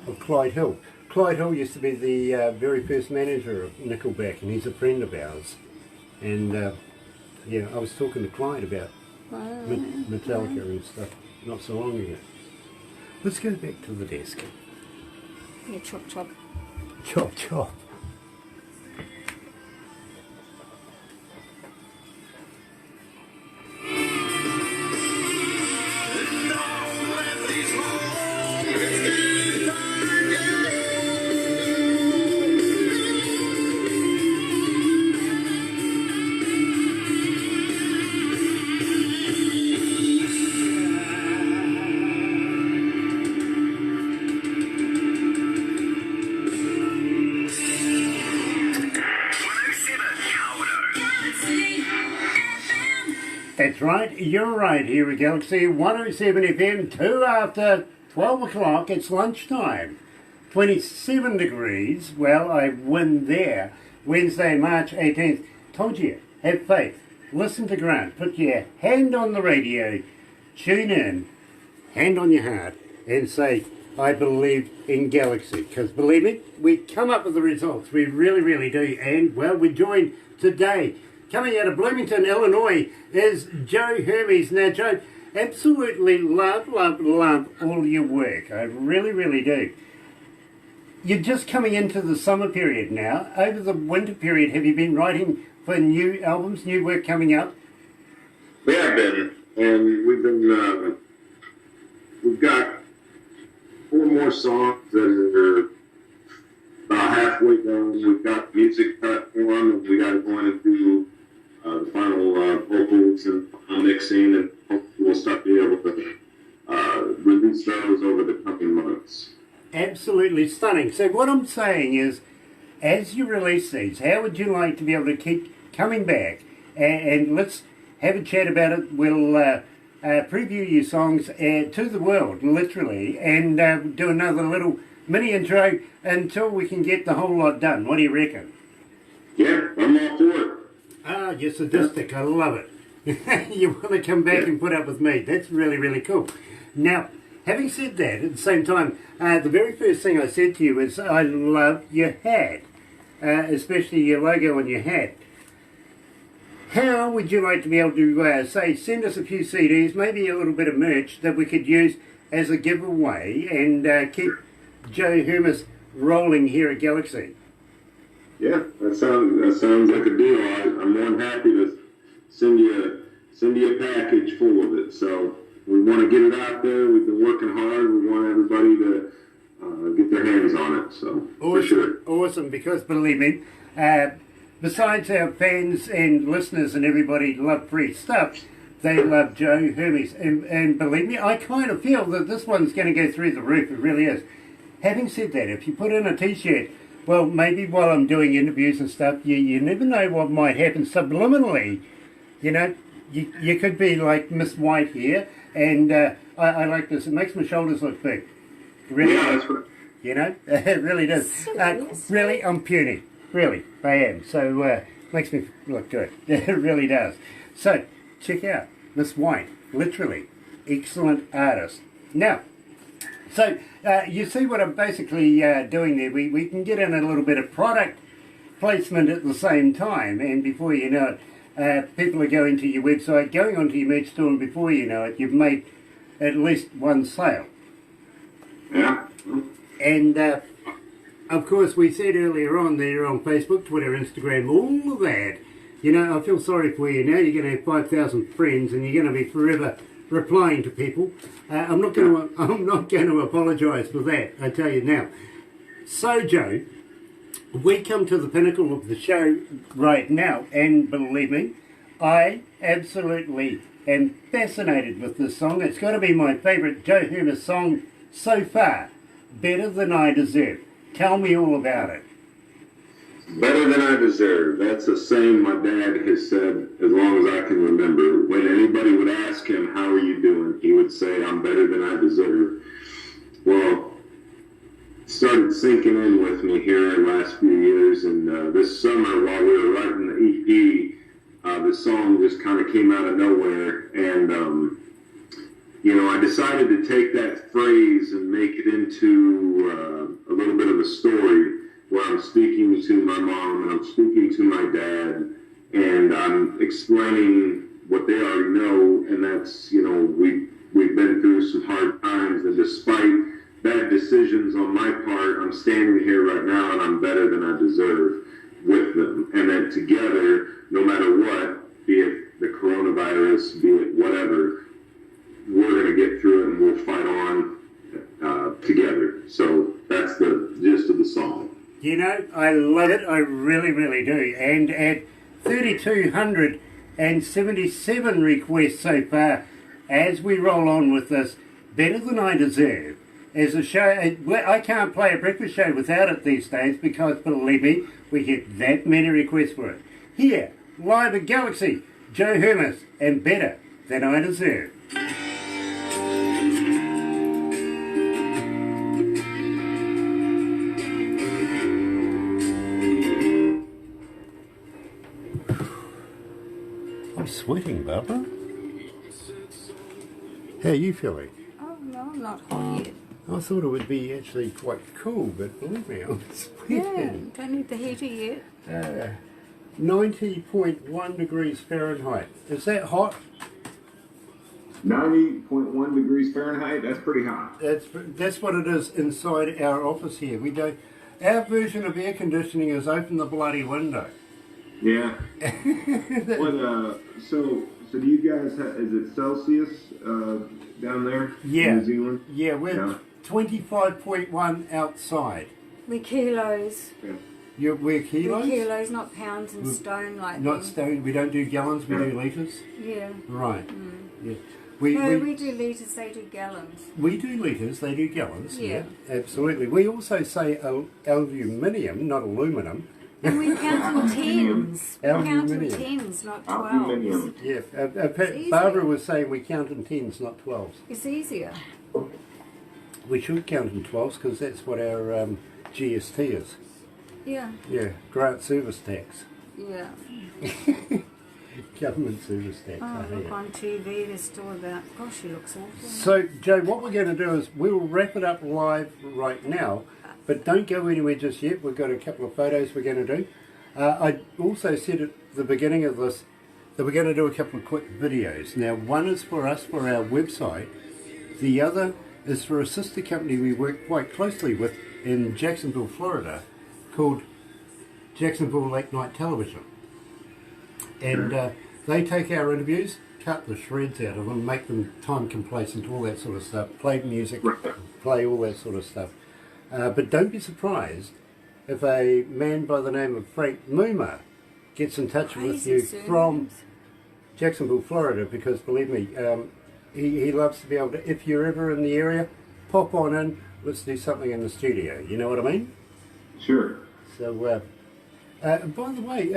of Clyde Hill. Clyde Hill used to be the very first manager of Nickelback, and he's a friend of ours. And yeah, I was talking to Clyde about Metallica and stuff not so long ago. Let's go back to the desk. Yeah, chop chop. Chop, chop. That's right, you're right here at Galaxy 107 FM, 2 after 12 o'clock, it's lunchtime. 27 degrees, well, I win there. Wednesday, March 18th. Told you, have faith. Listen to Grant, put your hand on the radio, tune in, hand on your heart, and say, I believe in Galaxy. Because believe me, we come up with the results, we really, really do. And, well, we're joined today, coming out of Bloomington, Illinois, is Joe Hermes. Now, Joe, absolutely love all your work. I really, really do. You're just coming into the summer period now. Over the winter period, have you been writing for new albums, new work coming out? We have been, and we've got 4 more songs that are about halfway done. We've got music cut for them, and we got to go in and do the final vocals and mixing, and hopefully we'll start being able to release those over the coming months. Absolutely stunning. So what I'm saying is, as you release these, how would you like to be able to keep coming back? And let's have a chat about it. We'll preview your songs to the world, literally, and do another little mini intro until we can get the whole lot done. What do you reckon? Yeah, I'm all for it. Ah, you're sadistic. I love it. You want to come back and put up with me. That's really, really cool. Now, having said that, at the same time, the very first thing I said to you is I love your hat, especially your logo on your hat. How would you like to be able to, say, send us a few CDs, maybe a little bit of merch that we could use as a giveaway and keep Joe Hermes rolling here at Galaxy? Yeah, that sounds like a deal. I'm more than happy to send you a package full of it. So we want to get it out there. We've been working hard. We want everybody to get their hands on it. So Awesome, for sure. awesome. Because believe me, besides our fans and listeners and everybody love free stuff, they love Joe Hermes. And believe me, I kind of feel that this one's going to go through the roof. It really is. Having said that, if you put in a t-shirt, well, maybe while I'm doing interviews and stuff, you never know what might happen subliminally. You know, you could be like Miss White here, and I like this. It makes my shoulders look big. It really does. That's right. You know, it really does. Really, I'm puny. Really, I am. So, makes me look good. It really does. So, check out Miss White. Literally, excellent artist. Now, so, you see what I'm basically doing there. We can get in a little bit of product placement at the same time, and before you know it, people are going to your website, going onto your merch store, and before you know it, you've made at least one sale. Yeah. And, of course, we said earlier on there on Facebook, Twitter, Instagram, all of that. You know, I feel sorry for you now. You're going to have 5,000 friends, and you're going to be forever replying to people. I'm not going to apologise for that, I tell you now. So, Joe, we come to the pinnacle of the show right now, and believe me, I absolutely am fascinated with this song. It's got to be my favourite Joe Hermes song so far. Better Than I Deserve. Tell me all about it. Better than I deserve. That's a saying my dad has said as long as I can remember. When anybody would ask him, how are you doing? He would say, I'm better than I deserve. Well, it started sinking in with me here in the last few years. And this summer, while we were writing the EP, the song just kind of came out of nowhere. And, you know, I decided to take that phrase and make it into a little bit of a story where I'm speaking to my mom and I'm speaking to my dad and I'm explaining what they already know, and that's, you know, we've been through some hard times, and despite bad decisions on my part, I'm standing here right now and I'm better than I deserve with them. And then together, no matter what, be it the coronavirus, be it whatever, we're going to get through it and we'll fight on together. So that's the gist of the song. You know, I love it. I really, really do. And at 3,277 requests so far, as we roll on with this, Better Than I Deserve is a show. I can't play a breakfast show without it these days because, believe me, we get that many requests for it. Here, live at Galaxy, Joe Hermes and Better Than I Deserve. I'm sweating, Barbara. How are you feeling? Oh, no, I'm not hot yet. I thought it would be actually quite cool, but believe me, I'm Yeah, sweating. don't need the heater yet. 90.1 degrees Fahrenheit. Is that hot? 90.1 degrees Fahrenheit, that's pretty hot. That's what it is inside our office here. We don't. Our version of air conditioning is open the bloody window. Yeah. So So do you guys have, is it Celsius down there Yeah. in New Zealand? Yeah, we're 25.1 outside. We're kilos. We're We're kilos? kilos, not pounds and stone like Not them. stone. We don't do gallons, we do litres. Yeah. Right. Yeah. No, we do litres, they do gallons. We do litres, they do gallons. Yeah. Absolutely. We also say aluminium, not aluminum. And we count in tens. We count in Aluminium. tens, not Aluminium. 12s. Yeah. easy. Barbara was saying we count in 10s, not 12s. It's easier. We should count in 12s because that's what our GST is. Yeah. Yeah, grant service tax. Yeah. Government service tax. Oh, I look hear. on TV, they're still about, gosh, she looks awful. So, Joe, what we're going to do is we'll wrap it up live right now, but don't go anywhere just yet. We've got a couple of photos we're going to do. I also said at the beginning of this that we're going to do a couple of quick videos. Now, one is for us for our website. The other is for a sister company we work quite closely with in Jacksonville, Florida, called Jacksonville Late Night Television. And they take our interviews, cut the shreds out of them, make them time complacent, all that sort of stuff, play music, play all that sort of stuff. But don't be surprised if a man by the name of Frank Moomer gets in touch with Crazy you surnames. from Jacksonville, Florida, because believe me, he loves to be able to, if you're ever in the area, pop on in, let's do something in the studio, you know what I mean? Sure. So, by the way,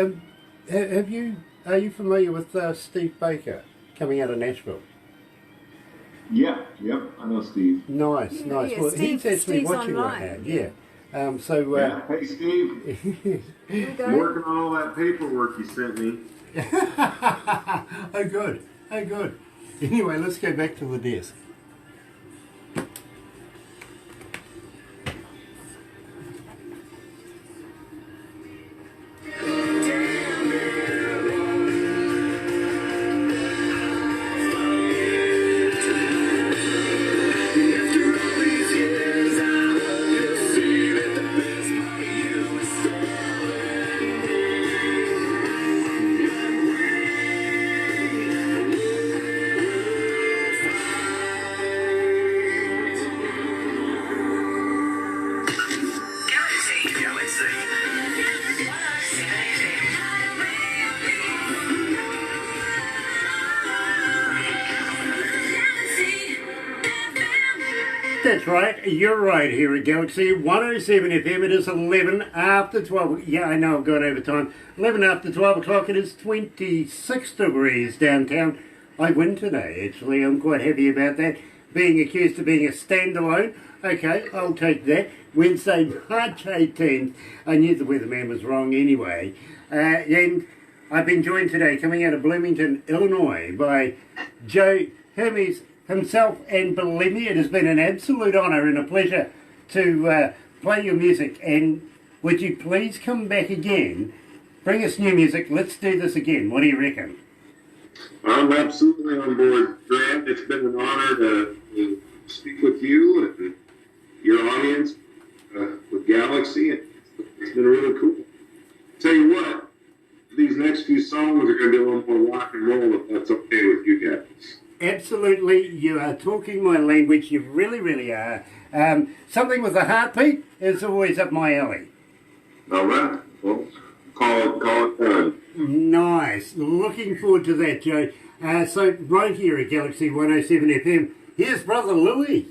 are you familiar with Steve Baker coming out of Nashville? Yeah, yep, I know Steve. Nice, Yeah, nice. yeah, Well, he's actually Steve's watching online. right now. Yeah. So, Yeah. Hey Steve, Here we I'm go. working on all that paperwork you sent me. oh good, oh good. Anyway, let's go back to the desk. That's right, you're right here at Galaxy 107 FM. It is 11 after 12. Yeah, I know I've gone over time. 11 after 12 o'clock. It is 26 degrees downtown. I win today, actually. I'm quite happy about that. Being accused of being a standalone. Okay, I'll take that. Wednesday, March 18th. I knew the weatherman was wrong anyway. And I've been joined today, coming out of Bloomington, Illinois, by Joe Hermes himself, and believe me, it has been an absolute honour and a pleasure to play your music. And would you please come back again, bring us new music, let's do this again. What do you reckon? I'm absolutely on board, Grant. It's been an honor to speak with you and your audience with Galaxy. It's been really cool. Tell you what, these next few songs are going to be a little more rock and roll, if that's okay with you guys. Absolutely, you are talking my language, you really, really are. Something with a heartbeat is always up my alley. All right. Well, call it done. Nice. Looking forward to that, Joe. So right here at Galaxy 107 FM, here's Brother Louie.